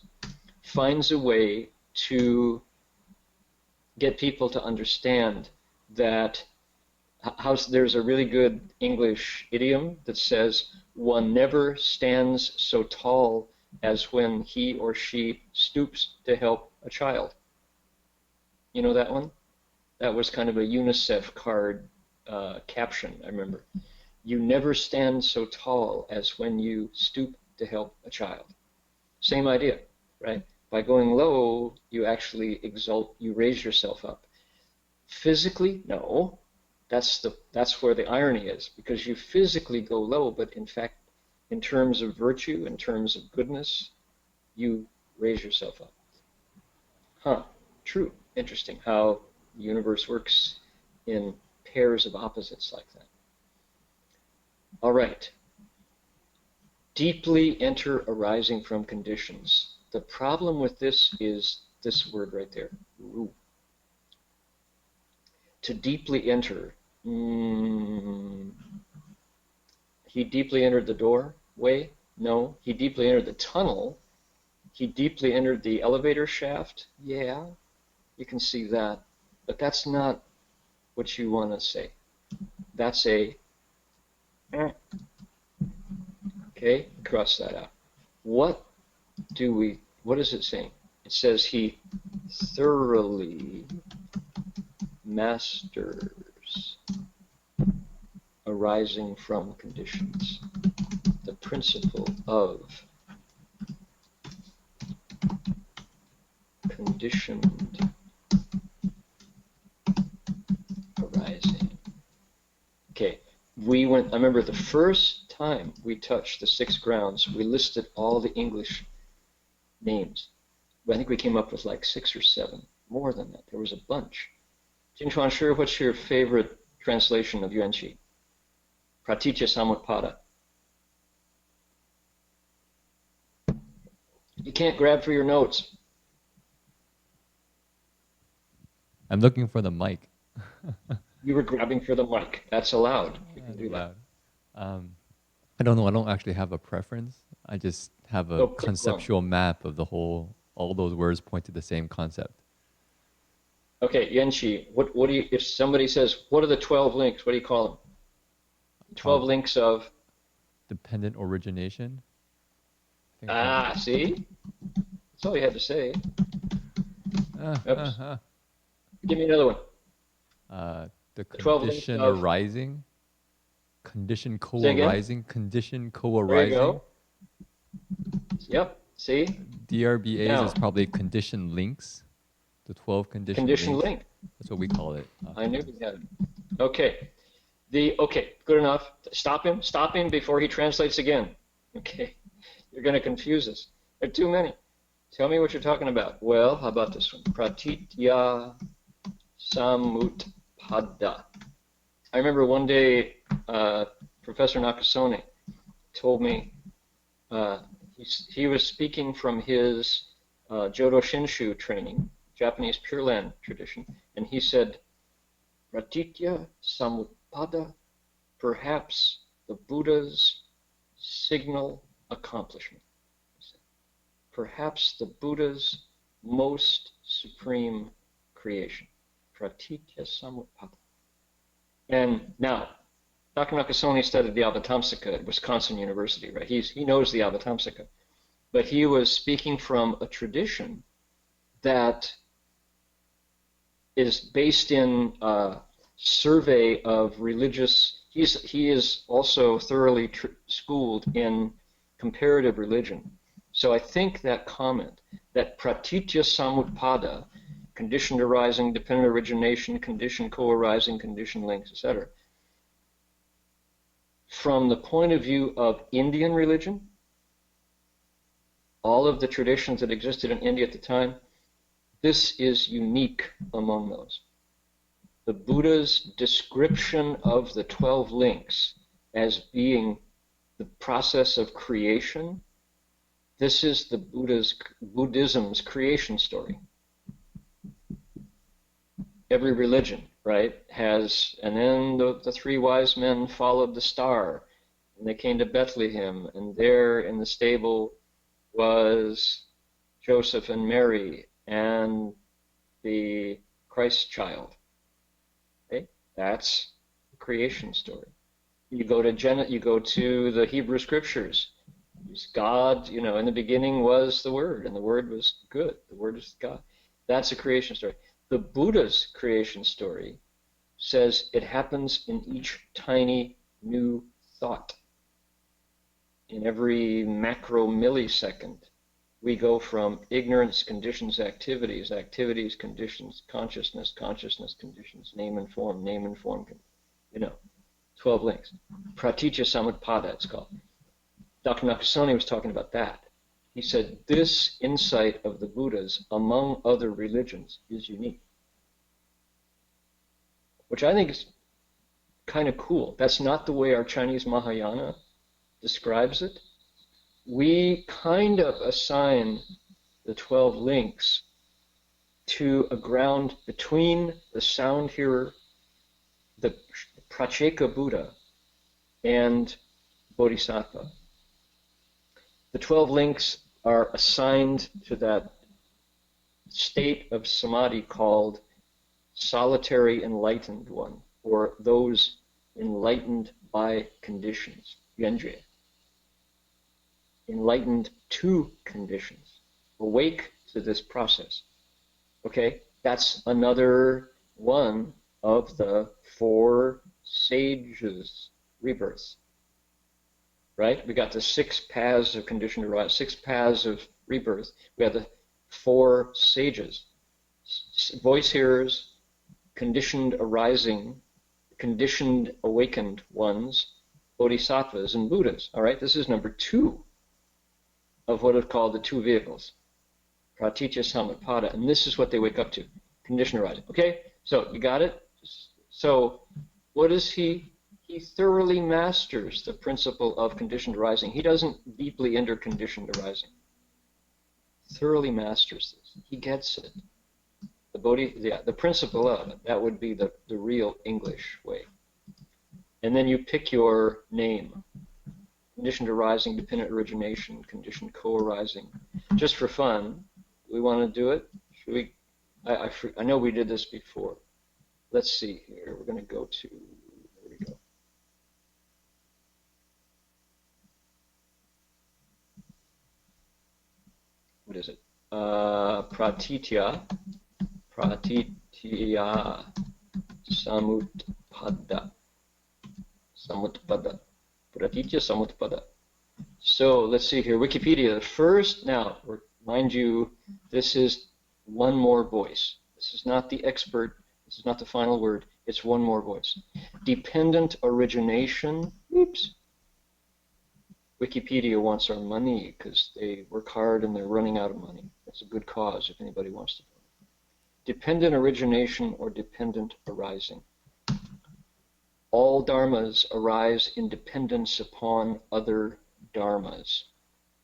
Finds a way to get people to understand that there's a really good English idiom that says, one never stands so tall as when he or she stoops to help a child. You know that one? That was kind of a UNICEF card caption, I remember. You never stand so tall as when you stoop to help a child. Same idea, right? By going low, you actually exalt, you raise yourself up. Physically, no. That's where the irony is, because you physically go low, but in fact, in terms of virtue, in terms of goodness, you raise yourself up. Huh, true. Interesting how the universe works in pairs of opposites like that. All right. Deeply enter arising from conditions. The problem with this is this word right there, ru. To deeply enter, he deeply entered the doorway? No. He deeply entered the tunnel. He deeply entered the elevator shaft? Yeah, you can see that. But that's not what you want to say. That's a, okay, cross that out. What is it saying? It says he thoroughly masters arising from conditions. The principle of conditioned arising. Okay, I remember the first time we touched the 6 grounds, we listed all the English names. I think we came up with like 6 or 7, more than that. There was a bunch. Jinchuan Shi, what's your favorite translation of Yuanqi? Pratitya Samutpada. You can't grab for your notes. I'm looking for the mic. You were grabbing for the mic. That's allowed. You can do that. I don't know. I don't actually have a preference. I just have a conceptual map of all those words point to the same concept. Okay, Yuanqi, what do you, if somebody says, what are the 12 links, what do you call them? 12 links of? Dependent origination. See? That's all you had to say. Oops. Give me another one. The condition arising. Condition co-arising. Condition co-arising. There you go. Yep, see? DRBAs is probably condition links. The 12 condition link. That's what we call it. I knew we had it. Okay. Okay, good enough. Stop him before he translates again. Okay. You're going to confuse us. There are too many. Tell me what you're talking about. Well, how about this one? Pratitya samutpada. I remember one day Professor Nakasone told me he was speaking from his Jodo Shinshu training, Japanese Pure Land tradition, and he said, Pratitya Samutpada, perhaps the Buddha's signal accomplishment. Perhaps the Buddha's most supreme creation. Pratitya Samutpada. And now, Dr. Nakasone studied the Avatamsaka at Wisconsin University, right? He knows the Avatamsaka. But he was speaking from a tradition that is based in a survey of religious. He is also thoroughly schooled in comparative religion. So I think that comment, that pratitya samutpada, conditioned arising, dependent origination, conditioned co-arising, conditioned links, etc., from the point of view of Indian religion, all of the traditions that existed in India at the time, this is unique among those. The Buddha's description of the 12 links as being the process of creation, this is the Buddhism's creation story. Every religion, right, has, and then the three wise men followed the star, and they came to Bethlehem, and there in the stable was Joseph and Mary and the Christ child. Okay? That's the creation story. You go to the Hebrew scriptures. God, in the beginning was the Word, and the Word was good. The Word is God. That's a creation story. The Buddha's creation story says it happens in each tiny new thought. In every macro millisecond, we go from ignorance conditions activities, activities conditions, consciousness, consciousness conditions, name and form, 12 links. Pratitya Samutpada, it's called. Dr. Nakasone was talking about that. He said this insight of the Buddhas among other religions is unique, which I think is kind of cool. That's not the way our Chinese Mahayana describes it. We kind of assign the 12 links to a ground between the sound hearer, the Pratyeka Buddha, and Bodhisattva. The 12 links are assigned to that state of samadhi called solitary enlightened one, or those enlightened by conditions, Yuanjue. Enlightened to conditions, awake to this process. Okay, that's another one of the 4 sages' rebirths. Right? We got the 6 paths of conditioned arising, 6 paths of rebirth. We have the 4 sages, voice hearers, conditioned arising, conditioned awakened ones, bodhisattvas, and Buddhas. All right, this is number 2 of what is called the 2 vehicles, pratitya samutpada, and this is what they wake up to, conditioned arising. Okay, so you got it? So what is he? He thoroughly masters the principle of conditioned arising. He doesn't deeply enter conditioned arising. Thoroughly masters this. He gets it. The principle of it, that would be the real English way. And then you pick your name. Conditioned arising, dependent origination, conditioned co-arising. Just for fun, we want to do it? Should we? I know we did this before. Let's see here. We're going to go to, there we go. What is it? Pratitya samutpada. Pratitya samutpada. So let's see here. Wikipedia. First, now, mind you, this is one more voice. This is not the expert. This is not the final word. It's one more voice. Dependent origination. Oops. Wikipedia wants our money because they work hard and they're running out of money. That's a good cause if anybody wants to. dependent origination or dependent arising. All dharmas arise in dependence upon other dharmas.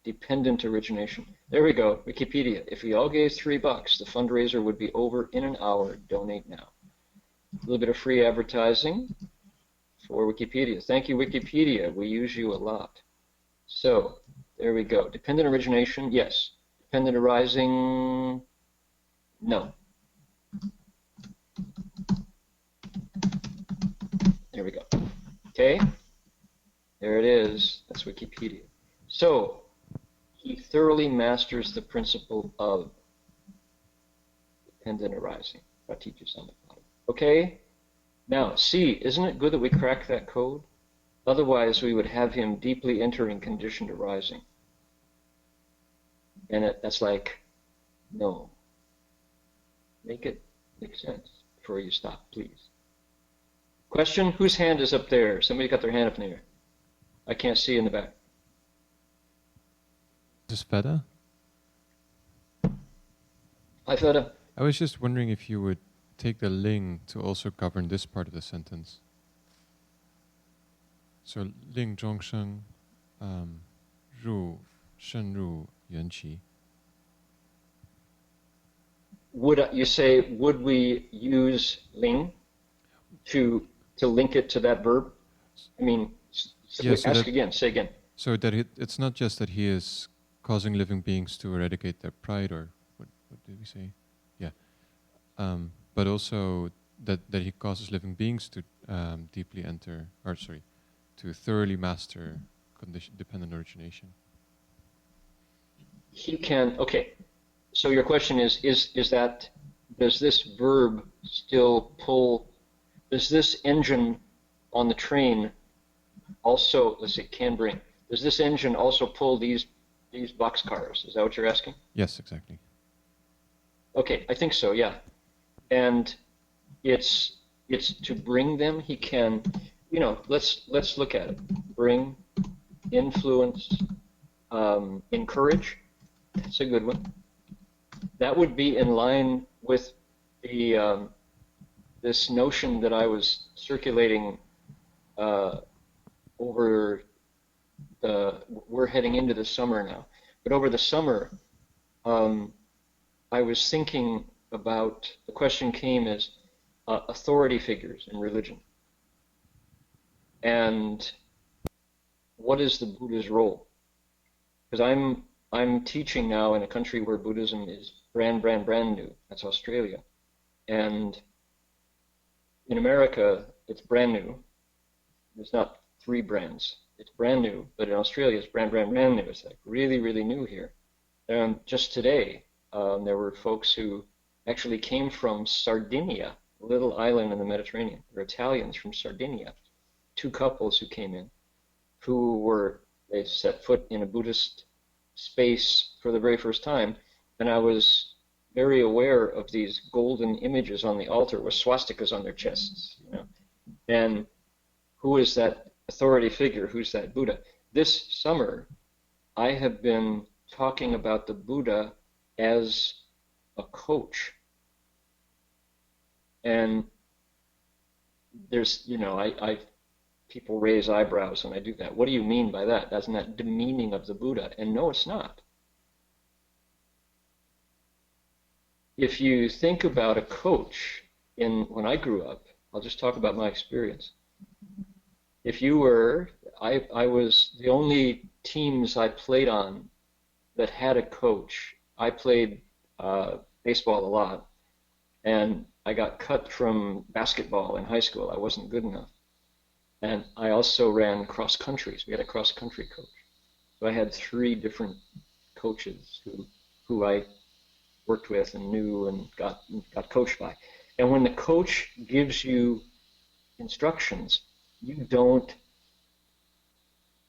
Dependent origination. There we go, Wikipedia. If we all gave $3, the fundraiser would be over in an hour. Donate now. A little bit of free advertising for Wikipedia. Thank you, Wikipedia. We use you a lot. So, there we go. Dependent origination, yes. Dependent arising, no. There we go. Okay? There it is. That's Wikipedia. So, he thoroughly masters the principle of dependent arising. Okay? Now, see, isn't it good that we cracked that code? Otherwise, we would have him deeply entering conditioned arising. And that's like, no. Make it make sense before you stop, please. Question? Whose hand is up there? Somebody got their hand up in the air. I can't see in the back. Is this better? Hi, Feta. I was just wondering if you would take the ling to also govern this part of the sentence. So, ling zhongsheng, ru, shen ru, yuan qi. Would we use ling to link it to that verb? I mean, Yeah, so ask again, say again. So that it's not just that he is causing living beings to eradicate their pride, or what did we say? Yeah. But also that he causes living beings to deeply enter, to thoroughly master dependent origination. He can, okay. So your question is that, does this verb still pull, does this engine on the train also, let's see, does this engine also pull these boxcars? Is that what you're asking? Yes, exactly. Okay, I think so, yeah. And it's to bring them, he can, let's look at it. Bring, influence, encourage. That's a good one. That would be in line with the this notion that I was circulating over we're heading into the summer now, but over the summer, I was thinking about, the question came as authority figures in religion. And what is the Buddha's role? Because I'm teaching now in a country where Buddhism is brand new. That's Australia. And in America, it's brand new. There's not 3 brands. It's brand new. But in Australia, it's brand new. It's like really, really new here. And just today, there were folks who actually came from Sardinia, a little island in the Mediterranean. They're Italians from Sardinia. 2 couples who came in, they set foot in a Buddhist space for the very first time, and I was very aware of these golden images on the altar with swastikas on their chests, And who is that authority figure? Who's that Buddha? This summer, I have been talking about the Buddha as a coach. And there's, people raise eyebrows when I do that. What do you mean by that? Isn't that demeaning of the Buddha? And no, it's not. If you think about a coach, when I grew up, I'll just talk about my experience. If you were, I was the only teams I played on that had a coach. I played baseball a lot, and I got cut from basketball in high school. I wasn't good enough. And I also ran cross countries. We had a cross country coach. So I had 3 different coaches who I worked with and knew and got coached by. And when the coach gives you instructions, you don't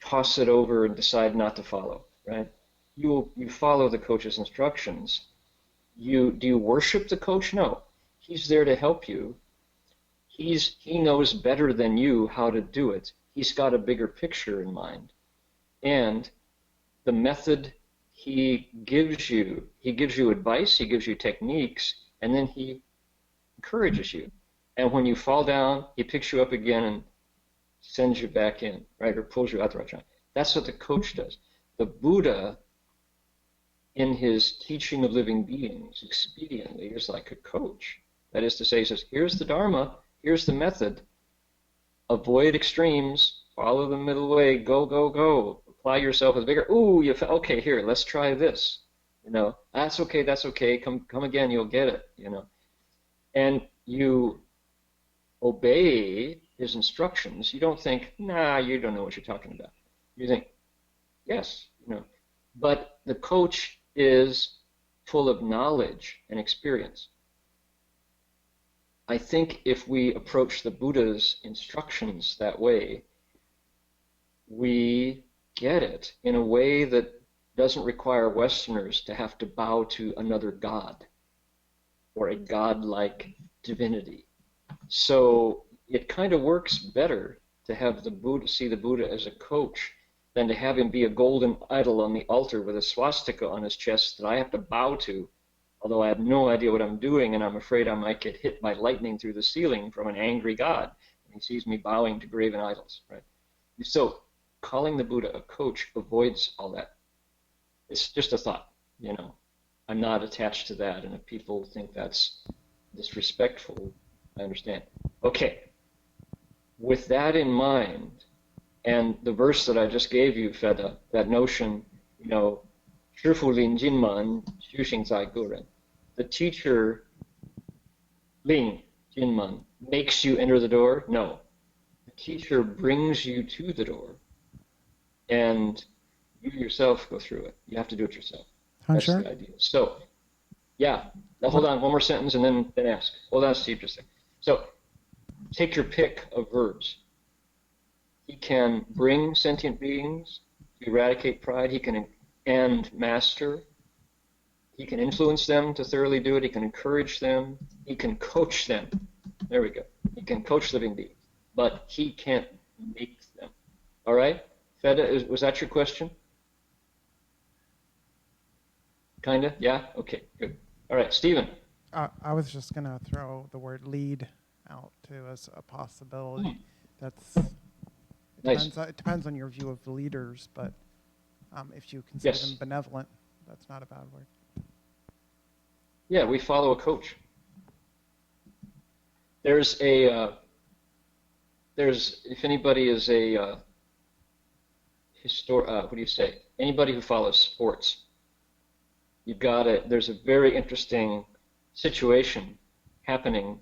toss it over and decide not to follow, right? You follow the coach's instructions. Do you worship the coach? No. He's there to help you. He knows better than you how to do it. He's got a bigger picture in mind. And the method he gives you advice, he gives you techniques, and then he encourages you. And when you fall down, he picks you up again and sends you back in, right, or pulls you out the right direction. That's what the coach does. The Buddha, in his teaching of living beings, expediently is like a coach. That is to say, he says, here's the Dharma, here's the method. Avoid extremes, follow the middle way, go, go, go. Apply yourself with vigor. Ooh, okay, here, let's try this. That's okay, come again, you'll get it, And you obey his instructions. You don't think, nah, you don't know what you're talking about. You think, yes, But the coach is full of knowledge and experience. I think if we approach the Buddha's instructions that way, we get it in a way that doesn't require Westerners to have to bow to another god or a god-like divinity. So it kind of works better to have the Buddha, see the Buddha as a coach, than to have him be a golden idol on the altar with a swastika on his chest that I have to bow to, although I have no idea what I'm doing, and I'm afraid I might get hit by lightning through the ceiling from an angry God. And he sees me bowing to graven idols, right? So calling the Buddha a coach avoids all that. It's just a thought, I'm not attached to that, and if people think that's disrespectful, I understand. Okay, with that in mind, and the verse that I just gave you, Feda, that notion, Shifu Lin Jinman, Xu Xing Zai Guren, the teacher, Ling Jinman, makes you enter the door? No. The teacher brings you to the door, and you yourself go through it. You have to do it yourself. Heng That's Sure? the idea. So, yeah. Now hold on, one more sentence, and then ask. Hold on, Steve, just a second. So, take your pick of verbs. He can bring sentient beings to eradicate pride. He can and master. He can influence them to thoroughly do it. He can encourage them. He can coach them. There we go. He can coach living beings, but he can't make them. All right? Feda, was that your question? Kind of? Yeah? Okay, good. All right, Stephen. I was just going to throw the word lead out too as a possibility. Nice. It depends on your view of the leaders, but if you consider them benevolent, that's not a bad word. Yeah, we follow a coach. There's if anybody is a what do you say? Anybody who follows sports, there's a very interesting situation happening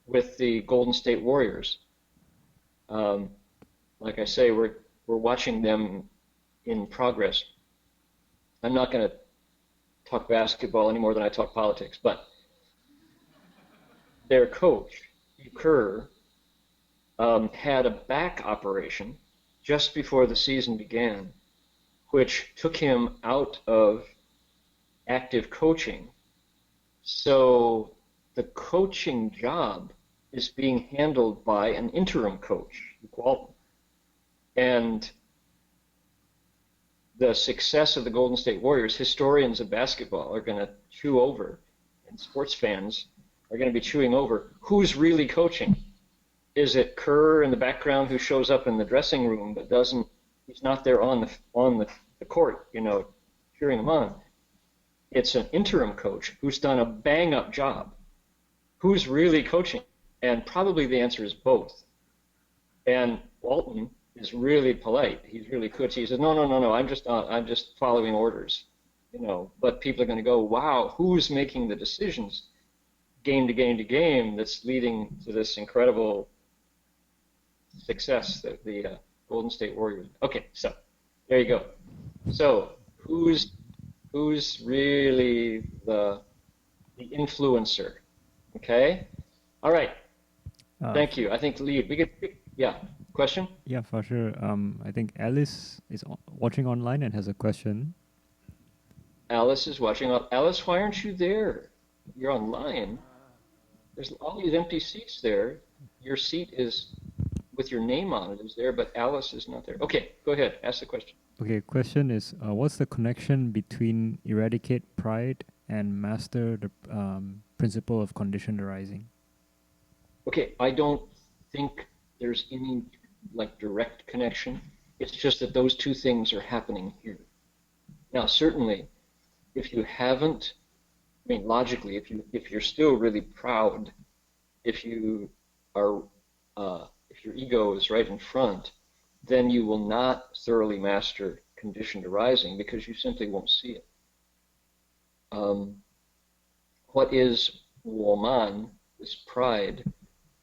with the Golden State Warriors. Like I say, we're watching them in progress. I'm not going to talk basketball any more than I talk politics, but their coach, Hugh Kerr, had a back operation just before the season began, which took him out of active coaching. So the coaching job is being handled by an interim coach, Walton. And the success of the Golden State Warriors, historians of basketball are going to chew over, and sports fans are going to be chewing over, who's really coaching? Is it Kerr in the background who shows up in the dressing room but he's not there on the court, cheering them on? It's an interim coach who's done a bang-up job. Who's really coaching? And probably the answer is both. And Walton is really polite. He's really good. He says, no, I'm just following orders, But people are going to go, wow, who's making the decisions, game to game to game, that's leading to this incredible success that the Golden State Warriors. Okay, so there you go. So who's really the influencer? Okay. All right. Thank you. I think lead. We could. Yeah. Question? Yeah, for sure. I think Alice is watching online and has a question. Alice is watching. Alice, why aren't you there? You're online. There's all these empty seats there. Your seat is with your name on it is there, but Alice is not there. Okay, go ahead. Ask the question. Okay, question is, what's the connection between eradicate pride and master the principle of conditioned arising? Okay, I don't think there's any like direct connection. It's just that those two things are happening here. Now, certainly, if you haven't, I mean, logically, if you're still really proud, if you are, if your ego is right in front, then you will not thoroughly master conditioned arising because you simply won't see it. What is woman, this pride?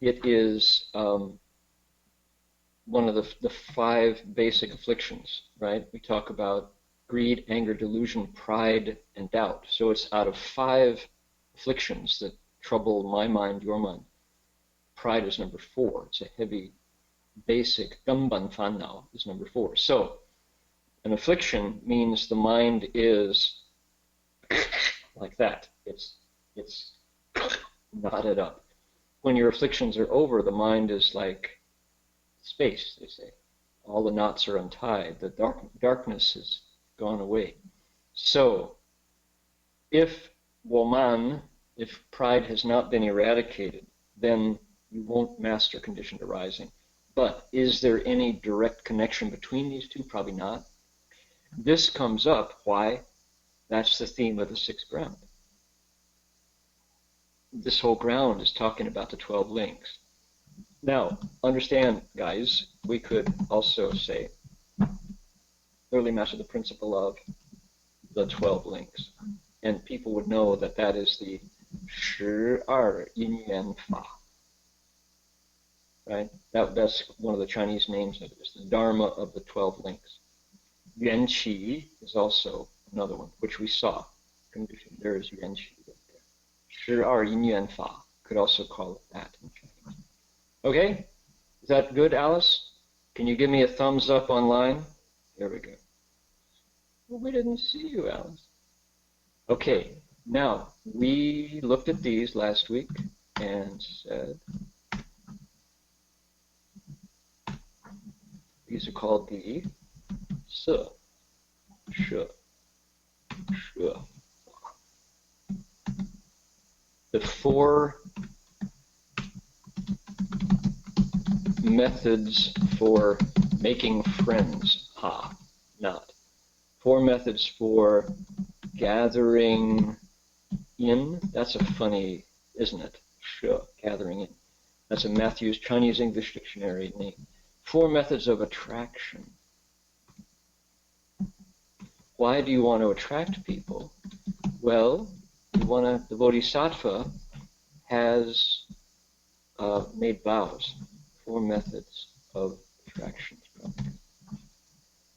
It is one of the five basic afflictions, right? We talk about greed, anger, delusion, pride, and doubt. So it's out of five afflictions that trouble my mind, your mind. Pride is number 4. It's a heavy, basic, gamban fannao is number 4. So an affliction means the mind is like that. It's knotted up. When your afflictions are over, the mind is like space, they say. All the knots are untied. The darkness has gone away. So, if woman, if pride has not been eradicated, then you won't master conditioned arising. But is there any direct connection between these two? Probably not. This comes up. Why? That's the theme of the 6th ground. This whole ground is talking about the 12 links. Now, understand, guys, we could also say, thoroughly master the principle of the 12 links. And people would know that that is the 12 因缘法. Right? That's one of the Chinese names of it. It's the Dharma of the 12 links. Yuan Qi is also another one, which we saw. There is Yuan Qi right there. 12因缘法 could also call it that in Chinese. Okay? Is that good, Alice? Can you give me a thumbs up online? There we go. Well, we didn't see you, Alice. Okay, now, we looked at these last week and said, these are called the Se, She, She. The 4 methods for making friends. Not. 4 methods for gathering in. That's a funny, isn't it? Gathering in. That's a Matthew's Chinese English Dictionary name. 4 methods of attraction. Why do you want to attract people? Well, the bodhisattva has made vows. 4 methods of attraction.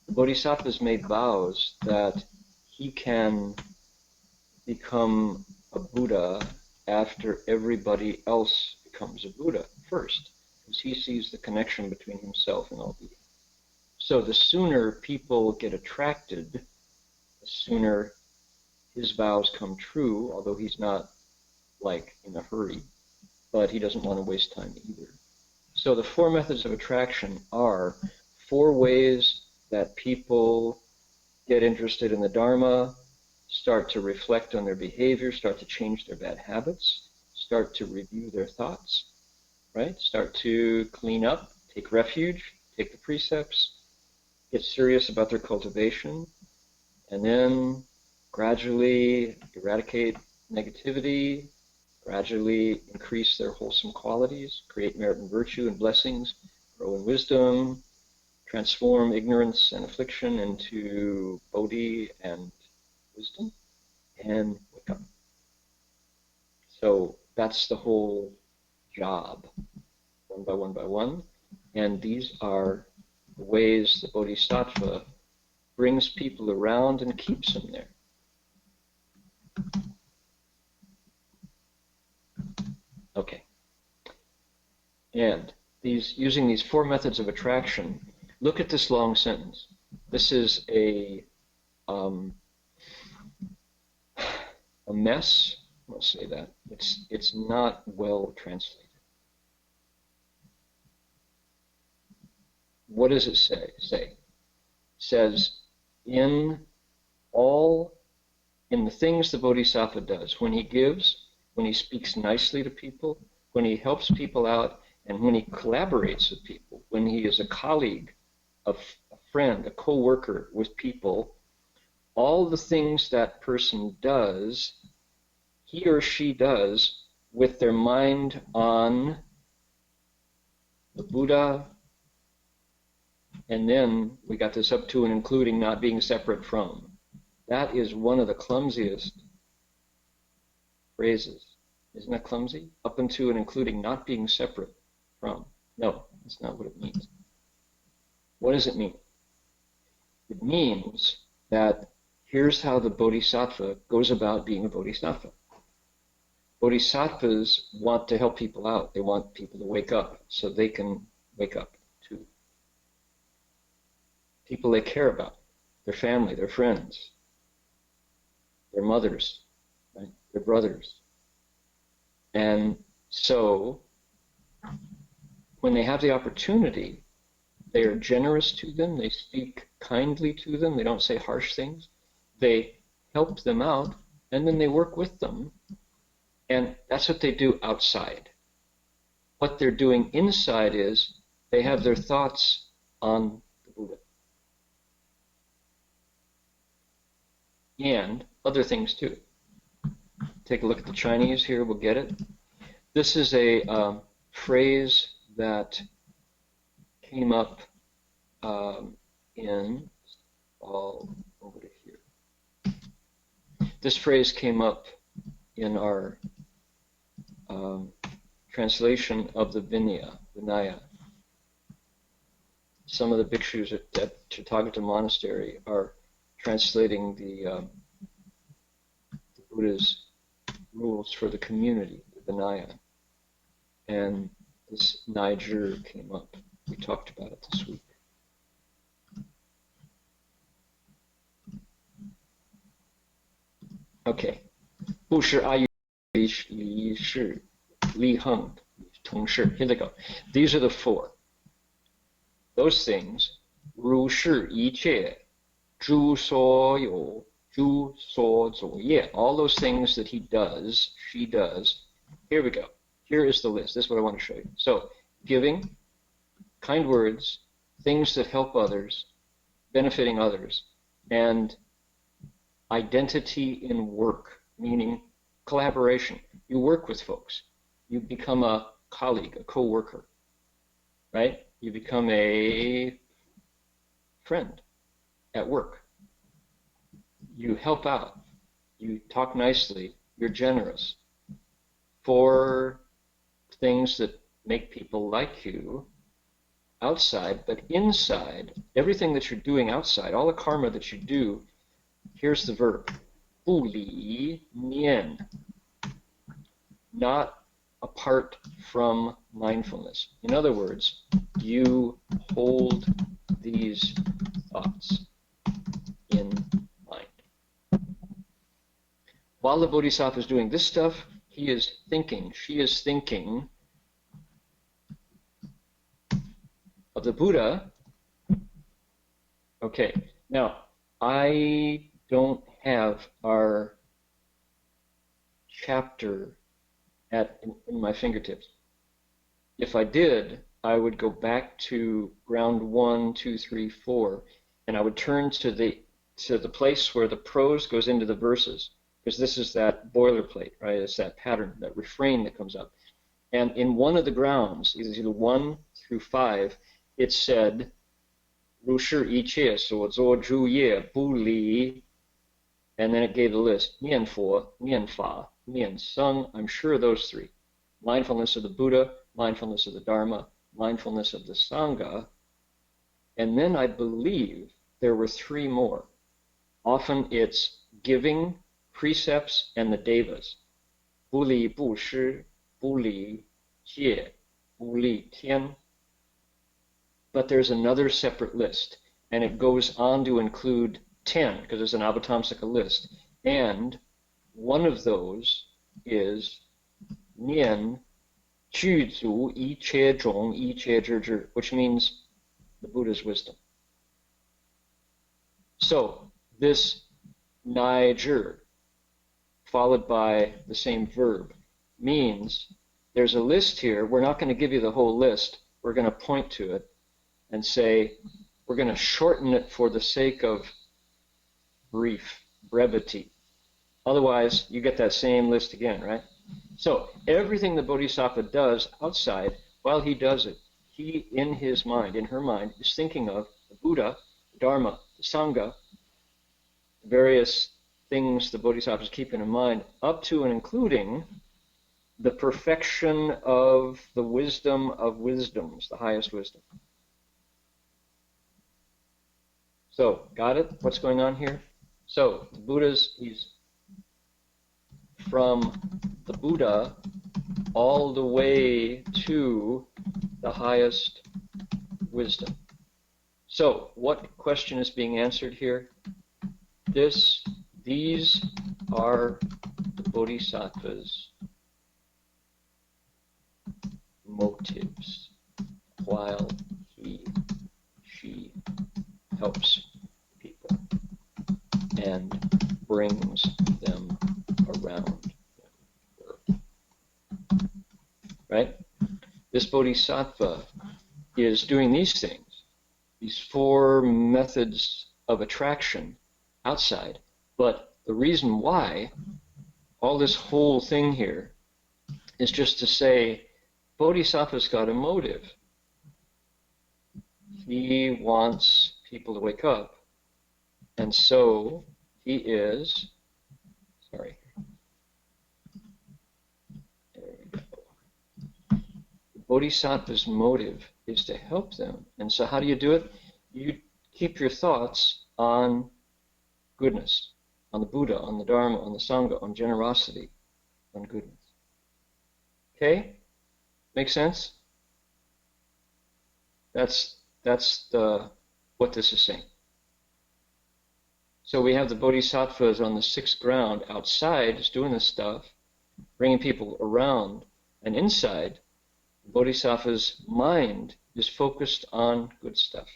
The bodhisattva's made vows that he can become a Buddha after everybody else becomes a Buddha first, because he sees the connection between himself and all beings. So the sooner people get attracted, the sooner his vows come true, although he's not like in a hurry, but he doesn't want to waste time either. So the 4 methods of attraction are 4 ways that people get interested in the Dharma, start to reflect on their behavior, start to change their bad habits, start to review their thoughts, right? Start to clean up, take refuge, take the precepts, get serious about their cultivation, and then gradually eradicate negativity, gradually increase their wholesome qualities, create merit and virtue and blessings, grow in wisdom, transform ignorance and affliction into bodhi and wisdom, and wake up. So that's the whole job, one by one by one. And these are the ways the bodhisattva brings people around and keeps them there. Okay. And using these 4 methods of attraction, look at this long sentence. This is a mess. I'll say that. It's not well translated. What does it say? It says, in all in the things the bodhisattva does, when he gives, when he speaks nicely to people, when he helps people out, and when he collaborates with people, when he is a colleague, a friend, a co-worker with people, all the things that person does, he or she does with their mind on the Buddha, and then we got this up to and including not being separate from. That is one of the clumsiest phrases. Isn't that clumsy? Up unto and including not being separate from. No, that's not what it means. What does it mean? It means that here's how the bodhisattva goes about being a bodhisattva. Bodhisattvas want to help people out. They want people to wake up so they can wake up too. People they care about, their family, their friends, their mothers, right? Their brothers. And so when they have the opportunity, they are generous to them, they speak kindly to them, they don't say harsh things, they help them out, and then they work with them. And that's what they do outside. What they're doing inside is they have their thoughts on the Buddha. And other things too. Take a look at the Chinese here, we'll get it. This is a phrase that came up in, all over to here. This phrase came up in our translation of the Vinaya. Some of the bhikshus at Tathagata Monastery are translating the Buddha's rules for the community, the Vinaya. And this Niger came up. We talked about it this week. Okay. 不是阿谀理事利亨同事. Here they go. These are the four. Those things, 如是一切诸所有诸所作业, all those things that he does, she does. Here we go. Here is the list. This is what I want to show you. So, giving, kind words, things that help others, benefiting others, and identity in work, meaning collaboration. You work with folks. You become a colleague, a co-worker, right? You become a friend at work. You help out. You talk nicely. You're generous. For things that make people like you outside, but inside, everything that you're doing outside, all the karma that you do, here's the verb, 不离念, not apart from mindfulness. In other words, you hold these thoughts in mind. While the bodhisattva is doing this stuff, he is thinking, she is thinking of the Buddha. Okay, now I don't have our chapter in my fingertips. If I did, I would go back to ground 1, 2, 3, 4, and I would turn to the place where the prose goes into the verses, because this is that boilerplate, right? It's that pattern, that refrain that comes up. And in one of the grounds, either 1 through 5, it said, 如是一切所作诸业不离, and then it gave the list, 念佛, 念法, 念僧. I'm sure those three. Mindfulness of the Buddha, mindfulness of the Dharma, mindfulness of the Sangha. And then I believe there were 3 more. Often it's giving, precepts, and the devas. 不离不施, 不离戒, 不离天. But there's another separate list, and it goes on to include 10, because there's an Avatamsaka list. And one of those is 念具足一切种一切智智, which means the Buddha's wisdom. So this Niger, followed by the same verb means there's a list here. We're not going to give you the whole list. We're going to point to it and say, we're going to shorten it for the sake of brevity. Otherwise, you get that same list again, right? So everything the Bodhisattva does outside, while he does it, he, in his mind, in her mind, is thinking of the Buddha, the Dharma, the Sangha, various things the Bodhisattvas keep in mind, up to and including the perfection of the wisdom of wisdoms, the highest wisdom. So, got it? What's going on here? So, the Buddha's, he's from the Buddha all the way to the highest wisdom. So, what question is being answered here? These are the Bodhisattva's motives while she helps people and brings them around her. Right? This Bodhisattva is doing these things, these 4 methods of attraction outside. But the reason why all this whole thing here is just to say Bodhisattva's got a motive. He wants people to wake up. And so he is, there we go. The Bodhisattva's motive is to help them. And so how do you do it? You keep your thoughts on goodness, on the Buddha, on the Dharma, on the Sangha, on generosity, on goodness. Okay? Make sense? That's what this is saying. So we have the Bodhisattvas on the 6th ground outside, is doing this stuff, bringing people around, and inside, the Bodhisattva's mind is focused on good stuff.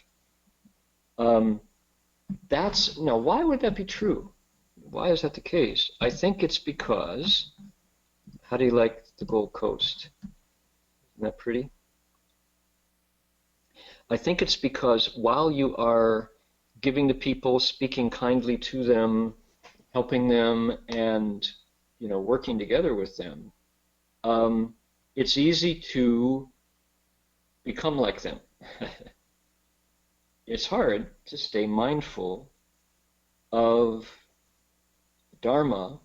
Now, why would that be true? Why is that the case? I think it's because, how do you like the Gold Coast? Isn't that pretty? I think it's because while you are giving to people, speaking kindly to them, helping them, and working together with them, it's easy to become like them. It's hard to stay mindful of Dharma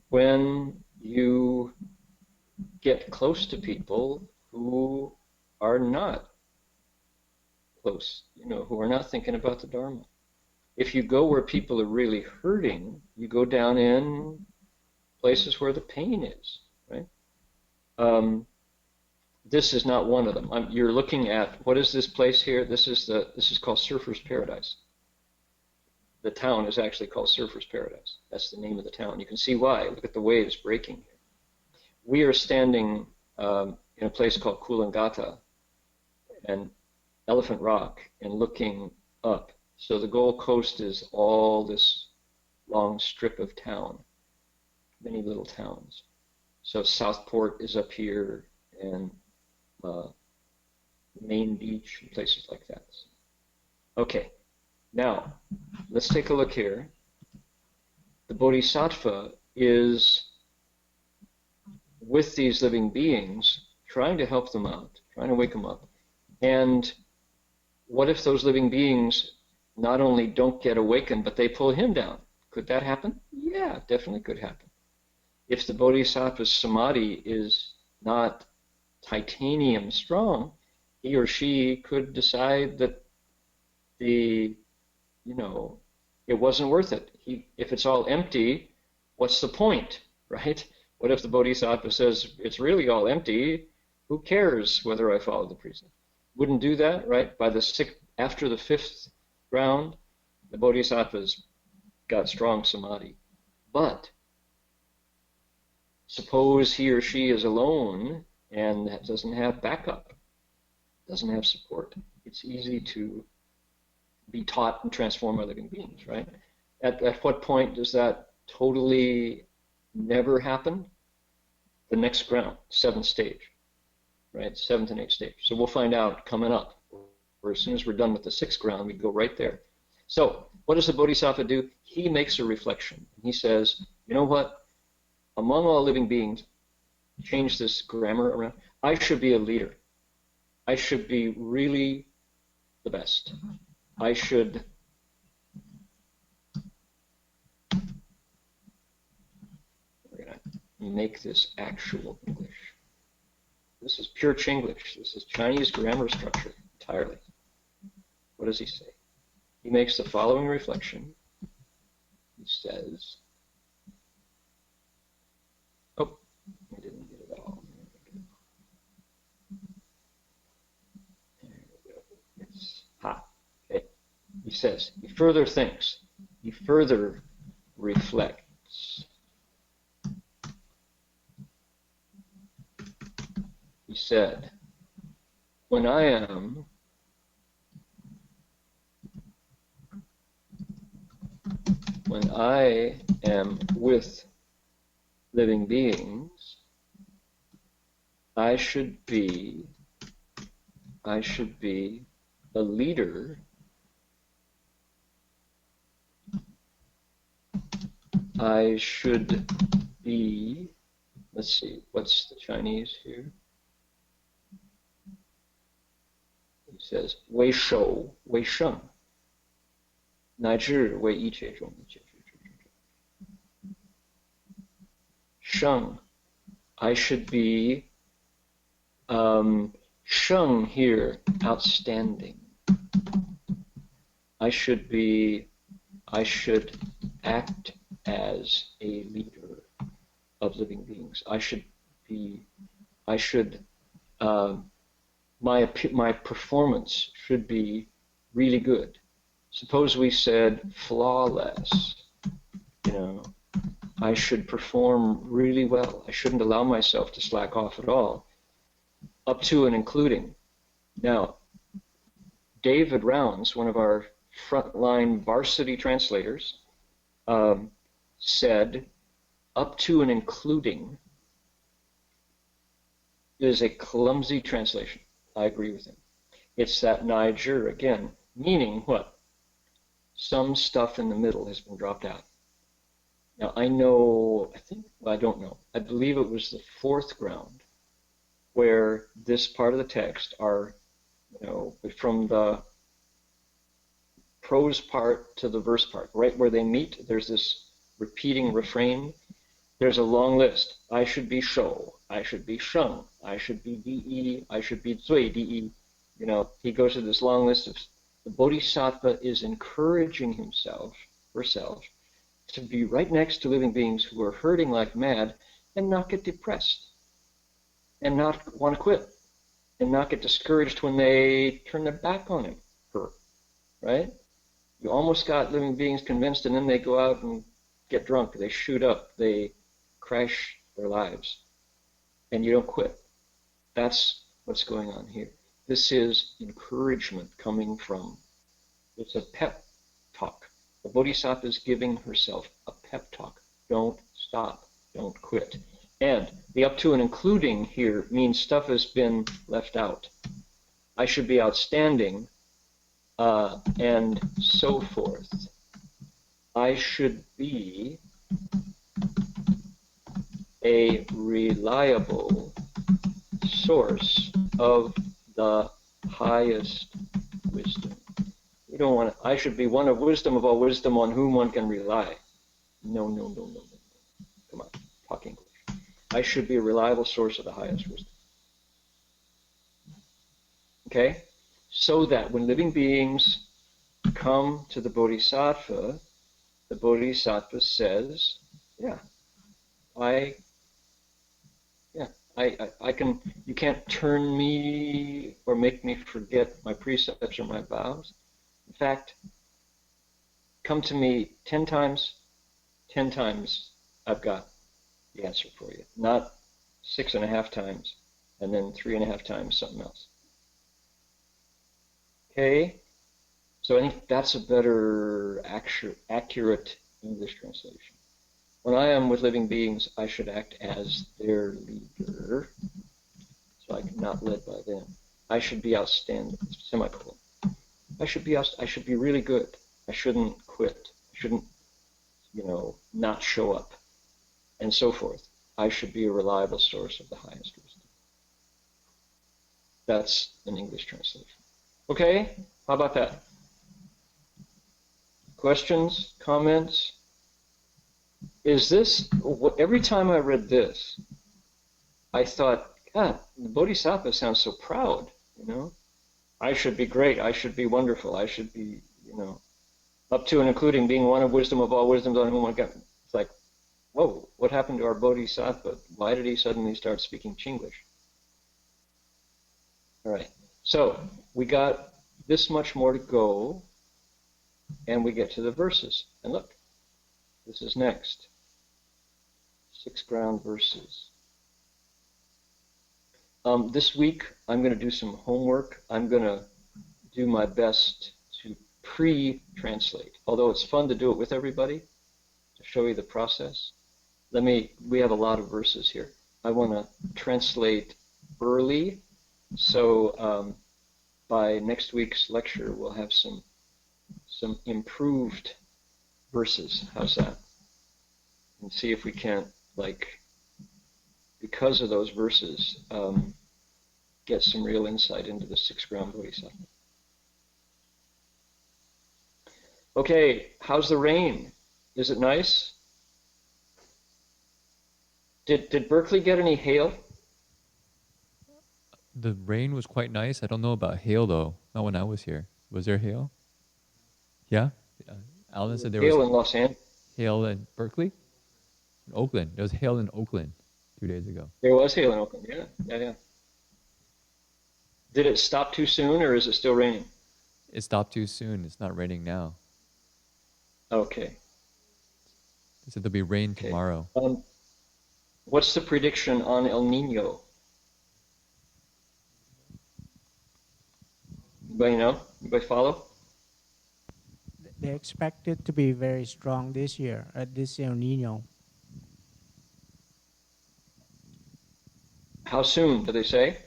when you get close to people who are not close, who are not thinking about the Dharma. If you go where people are really hurting, you go down in places where the pain is, right? This is not one of them. You're looking at, what is this place here? This is called Surfer's Paradise. The town is actually called Surfer's Paradise. That's the name of the town. You can see why. Look at the waves breaking here. We are standing in a place called Coolangatta and Elephant Rock and looking up. So the Gold Coast is all this long strip of town, many little towns. So Southport is up here, and Main Beach, and places like that. Okay, now let's take a look here. The Bodhisattva is with these living beings, trying to help them out, trying to wake them up. And what if those living beings not only don't get awakened, but they pull him down? Could that happen? Yeah, definitely could happen. If the Bodhisattva's samadhi is not titanium strong, he or she could decide that it wasn't worth it. If it's all empty, what's the point, right? What if the Bodhisattva says, it's really all empty, who cares whether I follow the precept? Wouldn't do that, right? After the 5th ground, the Bodhisattva's got strong samadhi. But suppose he or she is alone and doesn't have backup, doesn't have support. It's easy to be taught and transform by living beings, right? At what point does that totally never happened, the next ground, seventh stage, right? Seventh and eighth stage. So we'll find out coming up. Or as soon as we're done with the sixth ground, we go right there. So what does the Bodhisattva do? He makes a reflection. He says, you know what? Among all living beings, change this grammar around. I should be a leader. I should be really the best. I should make this actual English. This is pure Chinglish. This is Chinese grammar structure entirely. What does he say? He makes the following reflection. He says, oh, I didn't get it all. There we go. It's hot. Okay. He says, he further thinks, he further reflects. He said, when I am with living beings, I should be a leader. I should be, let's see, what's the Chinese here? He says, 为首为圣 乃至为一切中一切圣 I should be sheng here, outstanding. I should act as a leader of living beings. My performance should be really good. Suppose we said flawless, I should perform really well. I shouldn't allow myself to slack off at all, up to and including. Now, David Rounds, one of our frontline varsity translators, said up to and including is a clumsy translation. I agree with him. It's that Niger again, meaning what? Some stuff in the middle has been dropped out. Now I don't know. I believe it was the fourth ground where this part of the text are, from the prose part to the verse part, right where they meet, there's this repeating refrain. There's a long list. I should be shou, I should be sheng, I should be di, I should be zui di. He goes to this long list of the Bodhisattva is encouraging himself, herself, to be right next to living beings who are hurting like mad and not get depressed and not want to quit and not get discouraged when they turn their back on him, her, right? You almost got living beings convinced and then they go out and get drunk, they shoot up, they crash their lives, and you don't quit. That's what's going on here. This is encouragement coming from, it's a pep talk. The Bodhisattva is giving herself a pep talk. Don't stop, don't quit. And the up to and including here means stuff has been left out. I should be outstanding, and so forth. I should be a reliable source of the highest wisdom. You don't want to, I should be one of wisdom of all wisdom on whom one can rely. No. Come on, talk English. I should be a reliable source of the highest wisdom. Okay? So that when living beings come to the Bodhisattva says, I can, you can't turn me or make me forget my precepts or my vows. In fact, come to me 10 times, I've got the answer for you. Not 6.5 times, and then 3.5 times something else. Okay? So I think that's a better, accurate English translation. When I am with living beings, I should act as their leader, so I'm not led by them. I should be outstanding, semicolon. I should be really good. I shouldn't quit. I shouldn't, not show up, and so forth. I should be a reliable source of the highest wisdom. That's an English translation. Okay, how about that? Questions, comments? Is this, every time I read this, I thought, God, the bodhisattva sounds so proud, I should be great, I should be wonderful, I should be, up to and including being one of wisdom of all wisdoms on whom I got. It's like, whoa, what happened to our bodhisattva? Why did he suddenly start speaking Chinglish? All right, so we got this much more to go, and we get to the verses. And look, this is next. 6 ground verses. This week, I'm going to do some homework. I'm going to do my best to pre-translate, although it's fun to do it with everybody, to show you the process. We have a lot of verses here. I want to translate early, so by next week's lecture, we'll have some improved verses. How's that? And see if we can't, because of those verses, get some real insight into the 6 ground bodhisattva. Okay, how's the rain? Is it nice? Did Berkeley get any hail? The rain was quite nice. I don't know about hail though. Not when I was here. Was there hail? Yeah? Alan said there was hail in Los Angeles. Hail in Berkeley? In Oakland. There was hail in Oakland 2 days ago. There was hail in Oakland, yeah. Did it stop too soon, or is it still raining? It stopped too soon. It's not raining now. Okay. They said there'll be rain tomorrow. What's the prediction on El Nino? Anybody know? Anybody follow? They expect it to be very strong this year at this El Nino. How soon, do they say?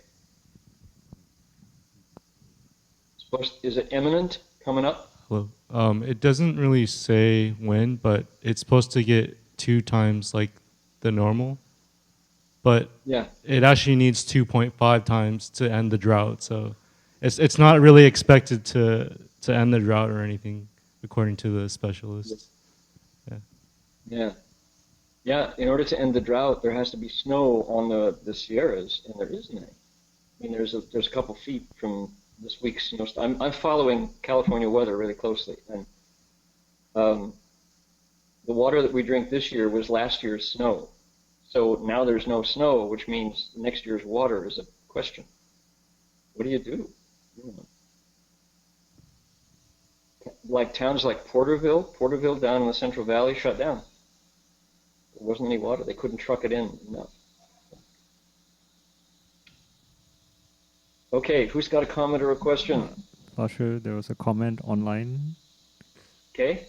Is it imminent, coming up? Well, it doesn't really say when, but it's supposed to get 2 times like the normal. But yeah, it actually needs 2.5 times to end the drought. So it's not really expected to end the drought or anything, according to the specialists. Yeah. In order to end the drought, there has to be snow on the Sierras, and there isn't any. I mean, there's a couple feet from this week's snowstorm. I'm following California weather really closely, and the water that we drink this year was last year's snow. So now there's no snow, which means next year's water is a question. What do you do? Like towns like Porterville down in the Central Valley shut down. There wasn't any water. They couldn't truck it in enough. Okay, who's got a comment or a question? Pasha, there was a comment online. Okay.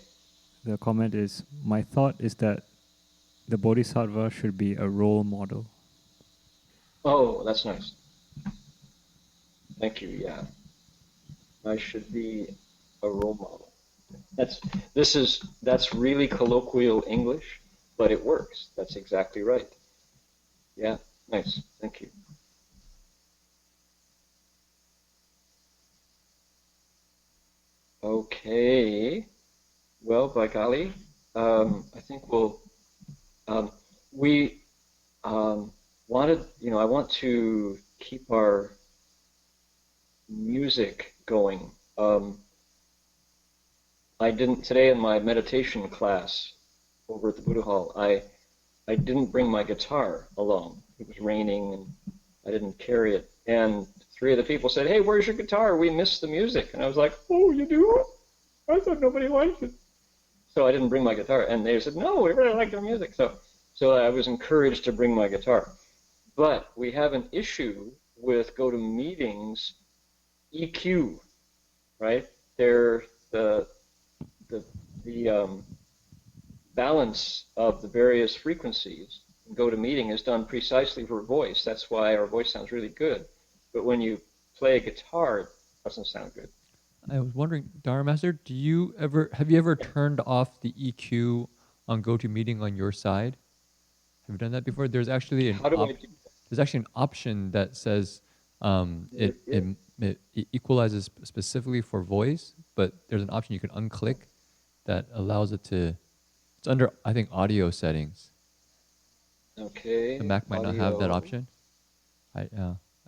The comment is, my thought is that the bodhisattva should be a role model. Oh, that's nice. Thank you, yeah. I should be a role model. That's really colloquial English, but it works. That's exactly right. Yeah, nice. Thank you. Okay. Well, by golly, I think we wanted, I want to keep our music going. I didn't, today in my meditation class over at the Buddha Hall, I didn't bring my guitar along. It was raining and I didn't carry it. And 3 of the people said, hey, where's your guitar? We missed the music. And I was like, oh, you do? I thought nobody liked it. So I didn't bring my guitar. And they said, no, we really like their music. So I was encouraged to bring my guitar. But we have an issue with GoToMeetings EQ, right? They're the balance of the various frequencies in GoToMeeting is done precisely for voice. That's why our voice sounds really good. But when you play a guitar, it doesn't sound good. I was wondering, Dharma Master, have you ever turned off the EQ on GoToMeeting on your side? Have you done that before? There's actually an option that says it equalizes specifically for voice, but there's an option you can unclick that allows it to. It's under, I think, audio settings. Okay. The Mac might not have that option.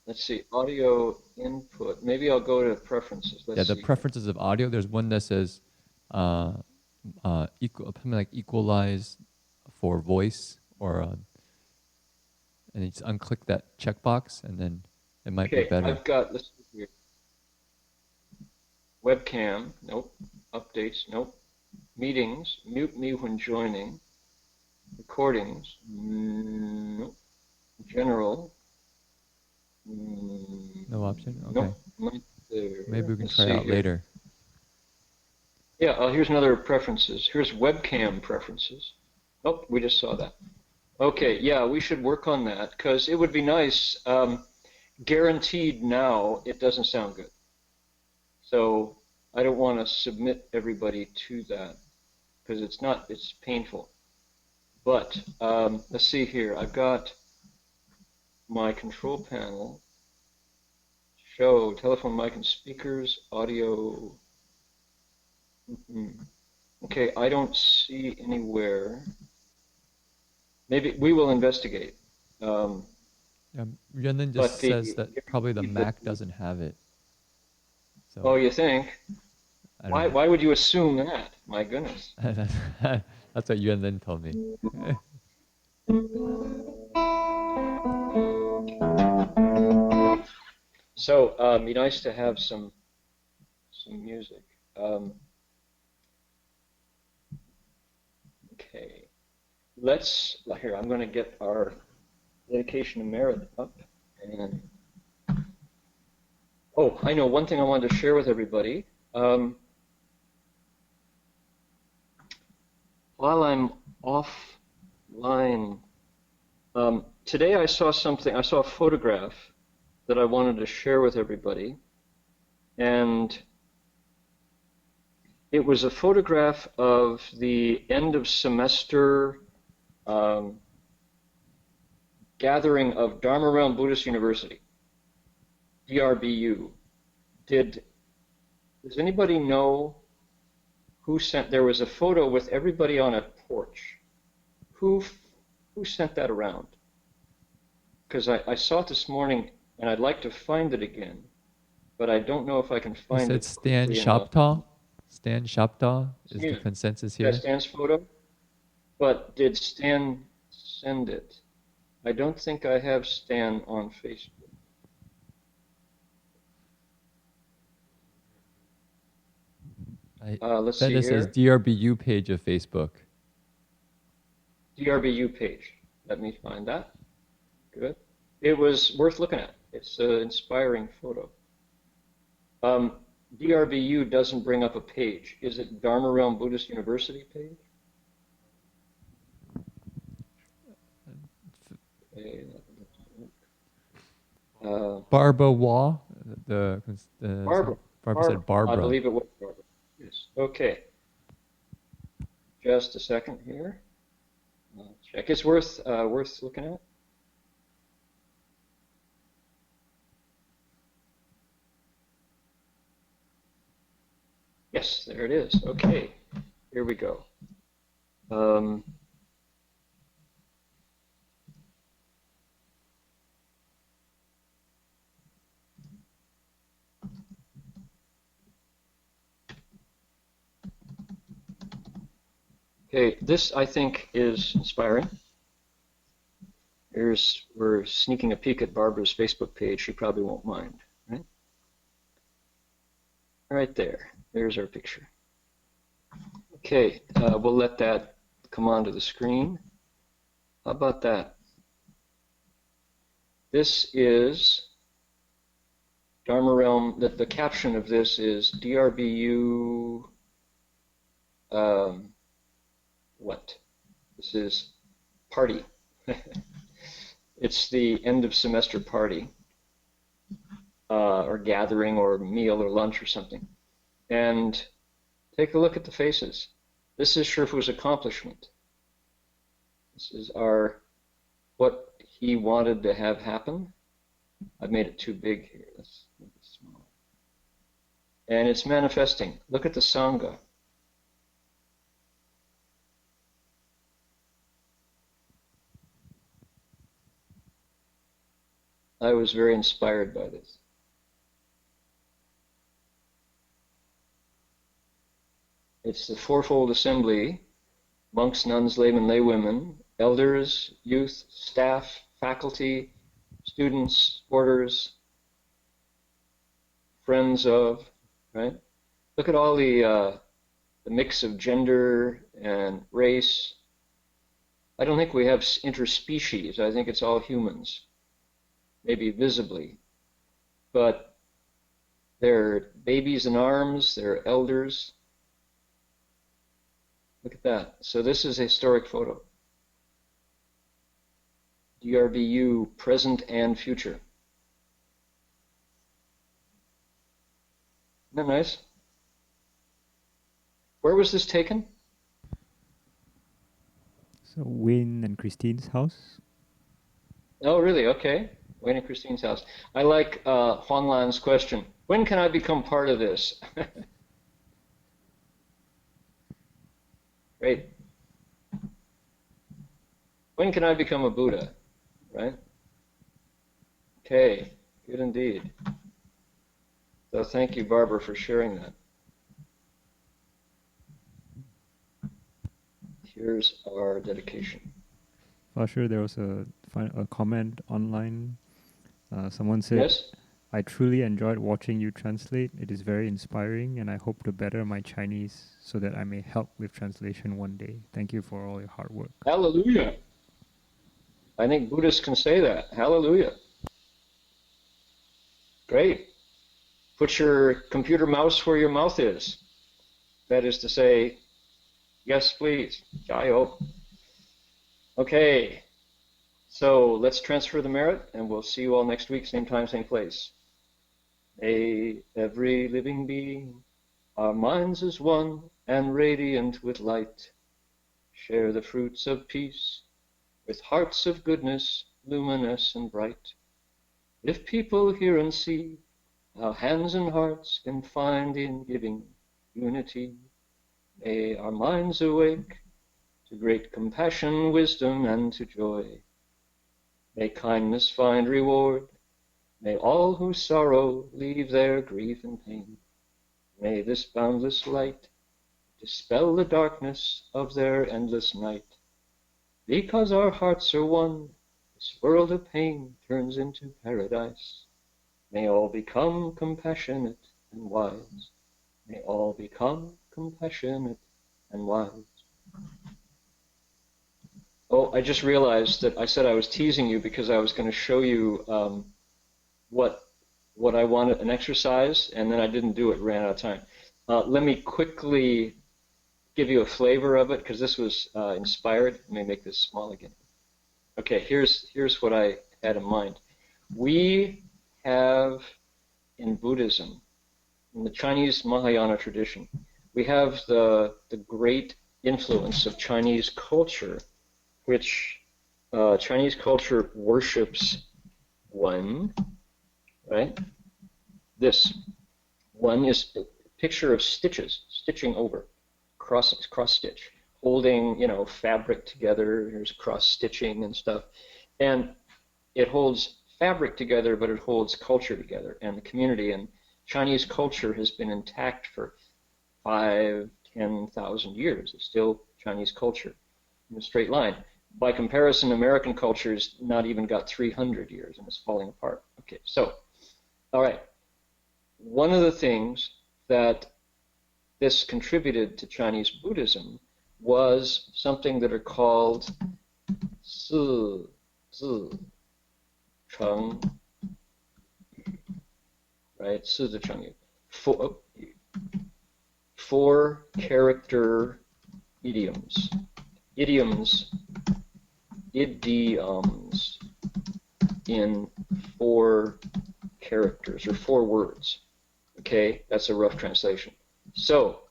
Let's see, audio input. Maybe I'll go to preferences. Let's see. The preferences of audio. There's one that says something like equalize for voice, or and you just unclick that checkbox, and then it might be better. I've got, let's see here. Webcam, nope. Updates, nope. Meetings, mute me when joining. Recordings, nope. General. No option? Okay. Nope, maybe we can try it out later. Yeah, here's another preferences. Here's webcam preferences. Oh, we just saw that. Okay, yeah, we should work on that because it would be nice. Guaranteed now, it doesn't sound good. So I don't want to submit everybody to that because it's painful. But let's see here. I've got my control panel, show, telephone mic and speakers, audio. Okay, I don't see anywhere. Maybe we will investigate. Yuanlin just says that probably the Mac doesn't have it. So. Oh, you think? Why would you assume that? My goodness. That's what Yuanlin told me. So it'd be nice to have some music. Okay, here, I'm going to get our dedication of merit up. And oh, I know one thing I wanted to share with everybody. While I'm offline, today I saw a photograph that I wanted to share with everybody. And it was a photograph of the end of semester gathering of Dharma Realm Buddhist University, DRBU. Does anybody know who sent? There was a photo with everybody on a porch. Who sent that around? Because I saw it this morning, and I'd like to find it again, but I don't know if I can find it. You said Stan Shoptaw? Stan Shoptaw is the consensus here? Yeah, Stan's photo. But did Stan send it? I don't think I have Stan on Facebook. Let's see here. It says DRBU page of Facebook. DRBU page. Let me find that. Good. It was worth looking at. It's an inspiring photo. DRBU doesn't bring up a page. Is it Dharma Realm Buddhist University page? Barbara Waugh? Barbara said Barbara. I believe it was Barbara. Yes. Okay. Just a second here. I'll check. It's worth looking at. Yes, there it is. Okay, here we go. Okay, this I think is inspiring. We're sneaking a peek at Barbara's Facebook page. She probably won't mind, right? Right there. There's our picture. Okay, we'll let that come onto the screen. How about that? This is Dharma Realm. The caption of this is DRBU. what? This is party. It's the end of semester party, or gathering, or meal, or lunch, or something. And take a look at the faces. This is Shifu's accomplishment. This is what he wanted to have happen. I've made it too big here. Let's make it smaller. And it's manifesting. Look at the Sangha. I was very inspired by this. It's the fourfold assembly: monks, nuns, laymen, laywomen, elders, youth, staff, faculty, students, boarders, friends of, right? Look at all the mix of gender and race. I don't think we have interspecies. I think it's all humans, maybe visibly. But they're babies in arms, they're elders. Look at that. So this is a historic photo. DRBU, present and future. Isn't that nice? Where was this taken? So Wayne and Christine's house. Oh, really? Okay. Wayne and Christine's house. I like Huang Lan's question. When can I become part of this? Great. When can I become a Buddha? Right? Okay. Good indeed. So thank you, Barbara, for sharing that. Here's our dedication. Sure, there was a comment online. Someone said, yes? I truly enjoyed watching you translate. It is very inspiring, and I hope to better my Chinese so that I may help with translation one day. Thank you for all your hard work. Hallelujah. I think Buddhists can say that. Hallelujah. Great. Put your computer mouse where your mouth is. That is to say, yes, please. Jayo. Okay. So let's transfer the merit, and we'll see you all next week, same time, same place. May every living being, our minds as one and radiant with light, share the fruits of peace with hearts of goodness, luminous and bright. If people hear and see how hands and hearts can find in giving unity, may our minds awake to great compassion, wisdom, and to joy. May kindness find reward. May all who sorrow leave their grief and pain. May this boundless light dispel the darkness of their endless night. Because our hearts are one, this world of pain turns into paradise. May all become compassionate and wise. May all become compassionate and wise. Oh, I just realized that I said I was teasing you because I was going to show you what I wanted, an exercise, and then I didn't do it, ran out of time. Let me quickly give you a flavor of it because this was inspired. Let me make this small again. Okay, here's what I had in mind. We have in Buddhism, in the Chinese Mahayana tradition, we have the great influence of Chinese culture, which Chinese culture worships one, right? This one is a picture of stitches, stitching over, cross stitch, holding, fabric together. There's cross stitching and stuff, and it holds fabric together, but it holds culture together and the community. And Chinese culture has been intact for 5,000-10,000 years. It's still Chinese culture in a straight line. By comparison, American culture's not even got 300 years and it's falling apart. Okay, so, all right. One of the things that this contributed to Chinese Buddhism was something that are called zi, cheng, right? Zi, cheng, four character idioms. idioms in 4 characters or 4 words. Okay, that's a rough translation. So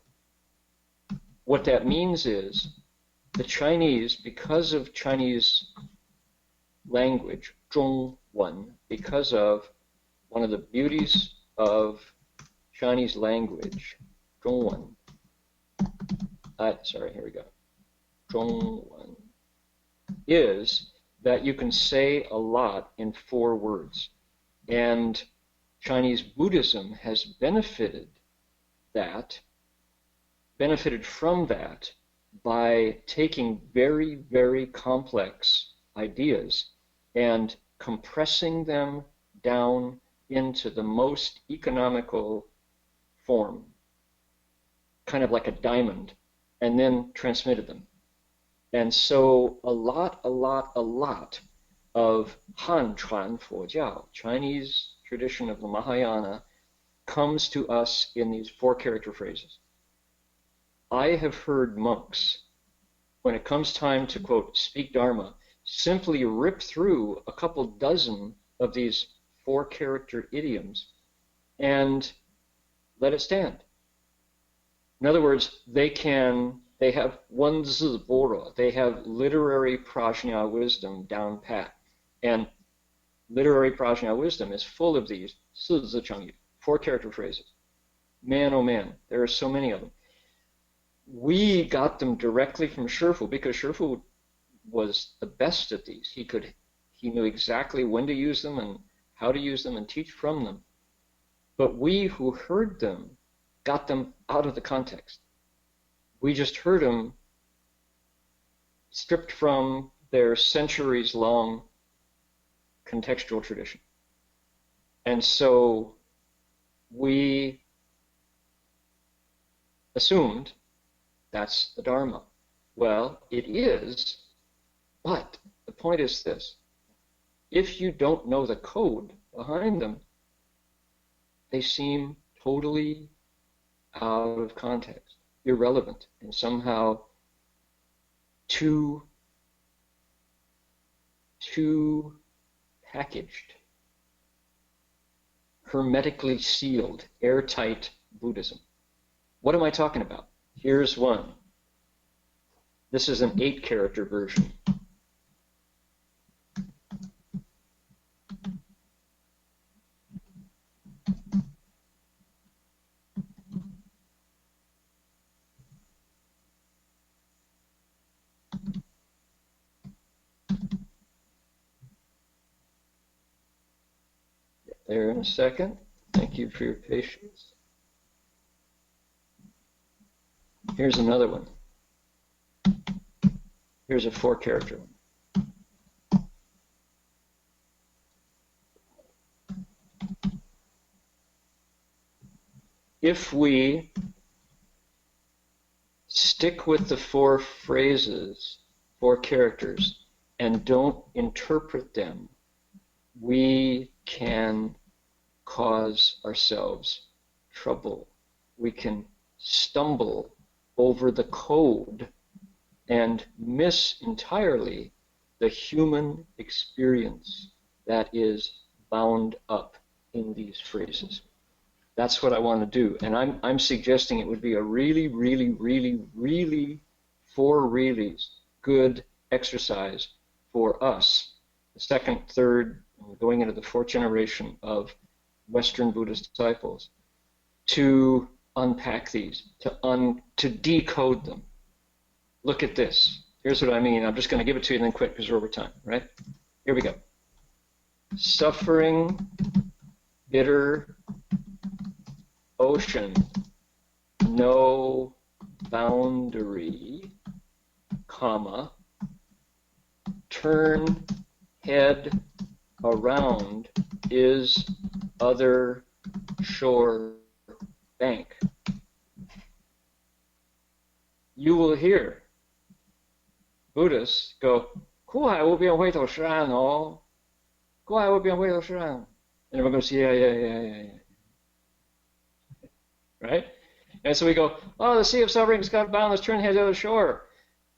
what that means is the Chinese, because of Chinese language, 中文, because of one of the beauties of Chinese language, 中文. Sorry, here we go. 中文 is that you can say a lot in 4 words. And Chinese Buddhism has benefited from that by taking very, very complex ideas and compressing them down into the most economical form, kind of like a diamond, and then transmitted them. And so a lot of Han Chuan Fojiao, Chinese tradition of the Mahayana, comes to us in these 4 character phrases. I have heard monks, when it comes time to, quote, speak Dharma, simply rip through a couple dozen of these 4 character idioms and let it stand. In other words, they have 1字般若, they have literary prajna wisdom down pat. And literary prajna wisdom is full of these 四字成语, 4 character phrases. Man, oh man, there are so many of them. We got them directly from Shifu because Shifu was the best at these. He knew exactly when to use them and how to use them and teach from them. But we who heard them got them out of the context. We just heard them stripped from their centuries-long contextual tradition. And so we assumed that's the Dharma. Well, it is, but the point is this. If you don't know the code behind them, they seem totally out of context, irrelevant, and somehow too packaged, hermetically sealed, airtight Buddhism. What am I talking about? Here's one. This is an 8-character version. Get there in a second. Thank you for your patience. Here's another one. Here's a 4-character one. If we stick with the 4 phrases, 4 characters, and don't interpret them, we can cause ourselves trouble. We can stumble over the code and miss entirely the human experience that is bound up in these phrases. That's what I want to do. And I'm suggesting it would be a really, really, really, really, 4 reallys, good exercise for us, the 2nd, 3rd, going into the 4th generation of Western Buddhist disciples, to unpack these, to decode them. Look at this. Here's what I mean. I'm just going to give it to you and then quit because we're over time, right? Here we go. Suffering, bitter, ocean, no boundary, comma, turn head around is other shore bank. You will hear Buddhists go, 苦海无边回头是岸哦，苦海无边回头是岸. And everyone goes, yeah. Right? And so we go, oh, the sea of suffering is God boundless, turn head to the shore.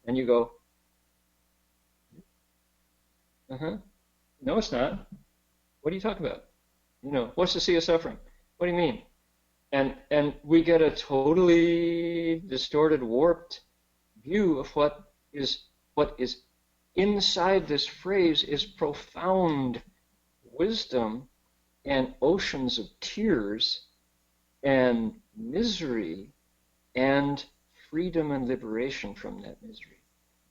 And you go, No, it's not. What are you talking about? What's the sea of suffering? What do you mean? And we get a totally distorted, warped view of what is inside this phrase is profound wisdom and oceans of tears and misery and freedom and liberation from that misery.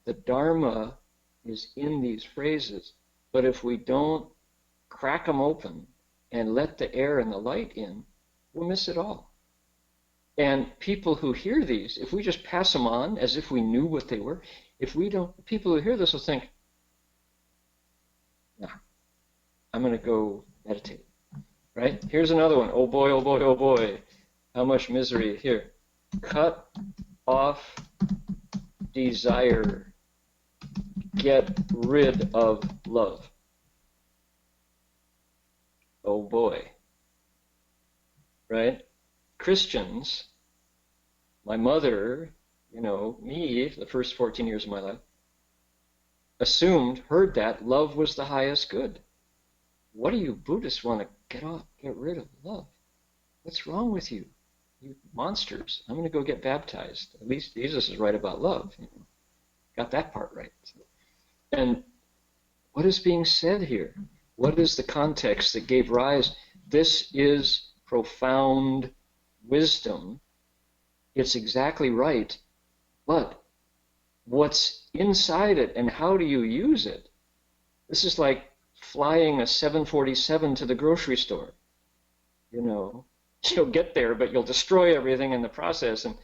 The Dharma is in these phrases, but if we don't crack them open and let the air and the light in, we'll miss it all. And people who hear these, if we just pass them on as if we knew what they were, if we don't, people who hear this will think, nah, I'm going to go meditate, right? Here's another one. Oh boy, oh boy, oh boy. How much misery here. Cut off desire. Get rid of love. Oh boy. Right? Christians, my mother, me, the first 14 years of my life, heard that love was the highest good. What do you Buddhists want to get rid of love? What's wrong with you? You monsters. I'm going to go get baptized. At least Jesus is right about love. Got that part right. And what is being said here? What is the context that gave rise? This is profound wisdom. It's exactly right. But what's inside it and how do you use it? This is like flying a 747 to the grocery store. You'll get there, but you'll destroy everything in the process. And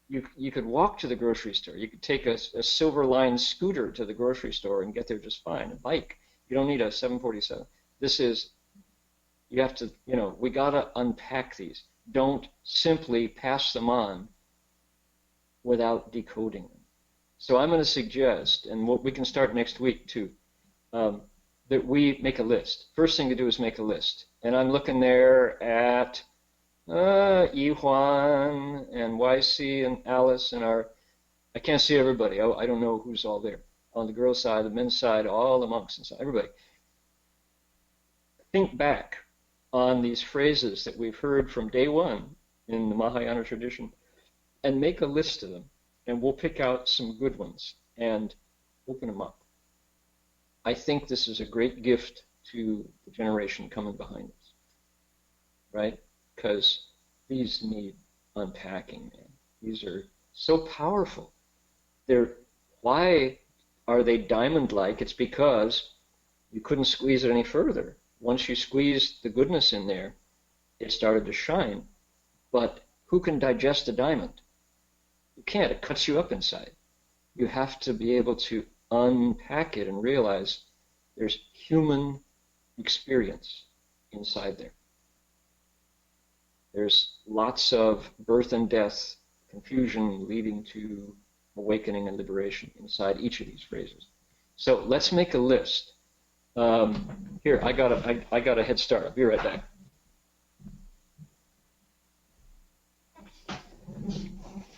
you could walk to the grocery store. You could take a Silver Line scooter to the grocery store and get there just fine. A bike. You don't need a 747. You have to, we got to unpack these. Don't simply pass them on without decoding them. So I'm going to suggest, and we can start next week too, that we make a list. First thing to do is make a list. And I'm looking there at Yihuan and YC and Alice and I can't see everybody. I don't know who's all there. On the girls' side, the men's side, all the monks inside, everybody. Think back on these phrases that we've heard from day one in the Mahayana tradition and make a list of them. And we'll pick out some good ones and open them up. I think this is a great gift to the generation coming behind us, right? Because these need unpacking, man. These are so powerful. Why are they diamond-like? It's because you couldn't squeeze it any further. Once you squeezed the goodness in there, it started to shine. But who can digest a diamond? You can't. It cuts you up inside. You have to be able to unpack it and realize there's human experience inside there. There's lots of birth and death, confusion leading to awakening and liberation inside each of these phrases. So let's make a list. Here, I got a head start. I'll be right back.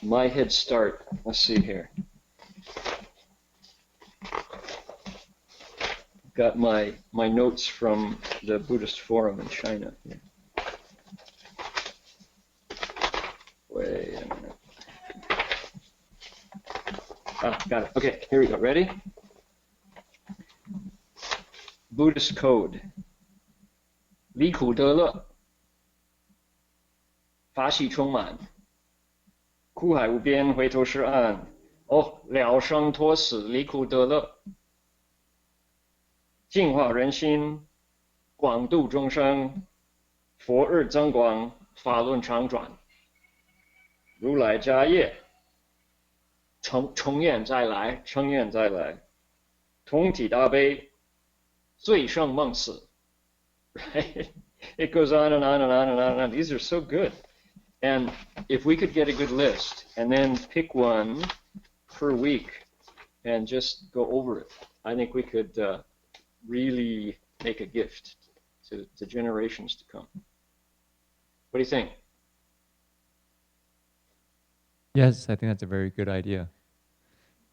My head start. Let's see here. Got my notes from the Buddhist Forum in China here. Wait a minute. Got it. Okay, here we go. Ready? Buddhist code. 离苦得乐，法喜充满，苦海无边，回头是岸。哦，了生脱死，离苦得乐，净化人心，广度众生，佛日增广，法轮常转。如来家业，重演再来，重演再来，同体大悲，醉生梦死。Right? It goes on and on and on and on and on. These are so good. And if we could get a good list and then pick one per week and just go over it, I think we could really make a gift to generations to come. What do you think? Yes, I think that's a very good idea.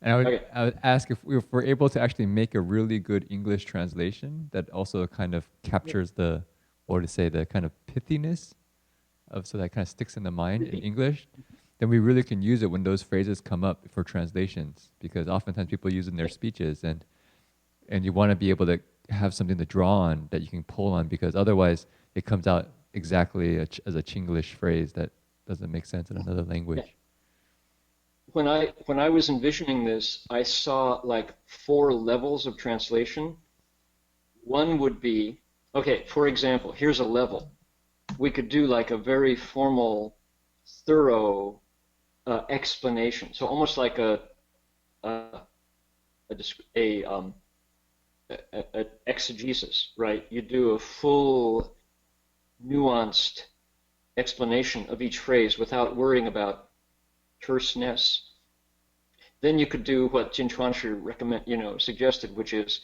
And I would ask if we're able to actually make a really good English translation that also kind of captures the kind of pithiness of, so that kind of sticks in the mind in English, then we really can use it when those phrases come up for translations, because oftentimes people use it in their speeches, and you want to be able to have something to draw on that you can pull on, because otherwise it comes out exactly as a Chinglish phrase that doesn't make sense in another language. Yeah. When I was envisioning this, I saw like 4 levels of translation. One would be, okay, for example, here's a level. We could do like a very formal, thorough explanation. So almost like a exegesis, right? You do a full, nuanced explanation of each phrase without worrying about terseness. Then you could do what Jin Chuanshi suggested, which is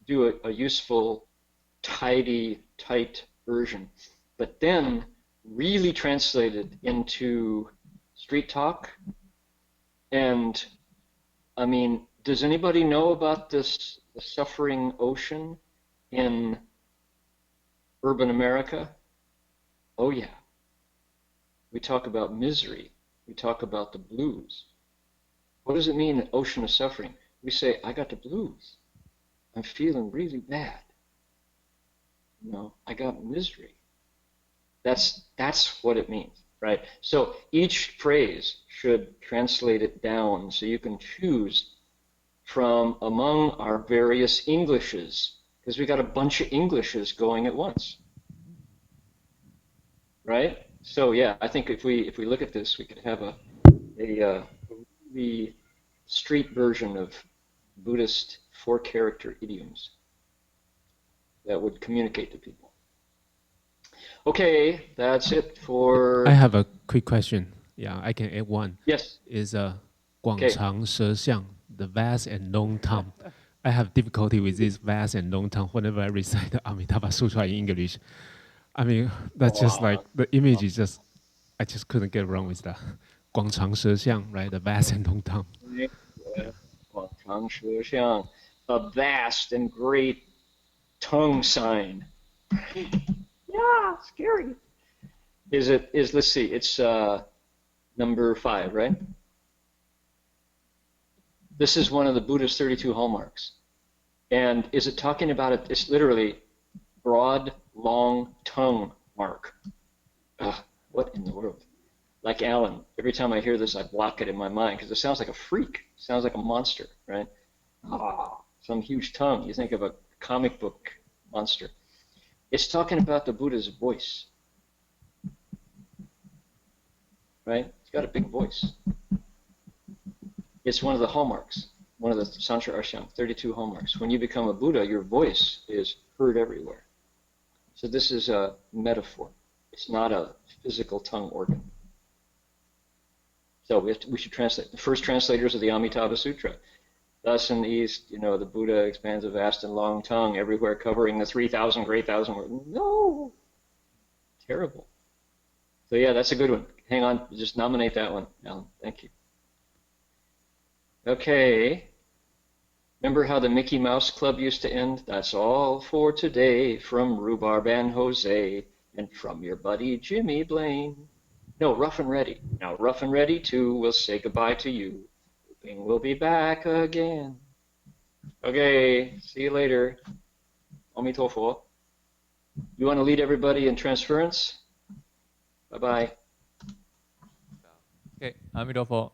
do a useful, tidy, tight version, but then really translate it into street talk. And I mean, does anybody know about the suffering ocean in urban America? Oh yeah. We talk about misery. We talk about the blues. What does it mean, the ocean of suffering? We say, I got the blues. I'm feeling really bad. I got misery. That's what it means, right? So each phrase should translate it down so you can choose from among our various Englishes, because we got a bunch of Englishes going at once, right? So yeah, I think if we look at this, we could have a really street version of Buddhist 4-character idioms that would communicate to people. Okay, that's it for... I have a quick question. Yeah, I can add one. Yes. Is 广长舌相, the vast and long tongue. I have difficulty with this vast and long tongue whenever I recite the Avatamsaka Sutra in English. I mean, that's just like, the image is just, I just couldn't get wrong with that. 广长舌相, right? The vast and long tongue. 广长舌相, a vast and great tongue sign. Yeah, scary. Let's see, it's number 5, right? This is one of the Buddha's 32 hallmarks. And is it talking about it? It's literally broad, long tongue mark. Ugh, what in the world? Like Alan, every time I hear this, I block it in my mind because it sounds like a freak. It sounds like a monster, right? Some huge tongue. You think of a comic book monster. It's talking about the Buddha's voice, right? He's got a big voice. It's one of the hallmarks, one of the Sanchara Arsham, 32 hallmarks. When you become a Buddha, your voice is heard everywhere. So this is a metaphor. It's not a physical tongue organ. So we should translate. The first translators of the Amitabha Sutra. Thus in the East, the Buddha expands a vast and long tongue everywhere, covering the 3,000 great thousand words. No! Terrible. So yeah, that's a good one. Hang on, just nominate that one, Alan. Thank you. Okay. Remember how the Mickey Mouse Club used to end? That's all for today from Rhubarb and Jose and from your buddy Jimmy Blaine. No, Rough and Ready. Now Rough and Ready 2 will say goodbye to you. Hoping we'll be back again. Okay, see you later. Omitofo. You want to lead everybody in transference? Bye-bye. Okay, Omitofo.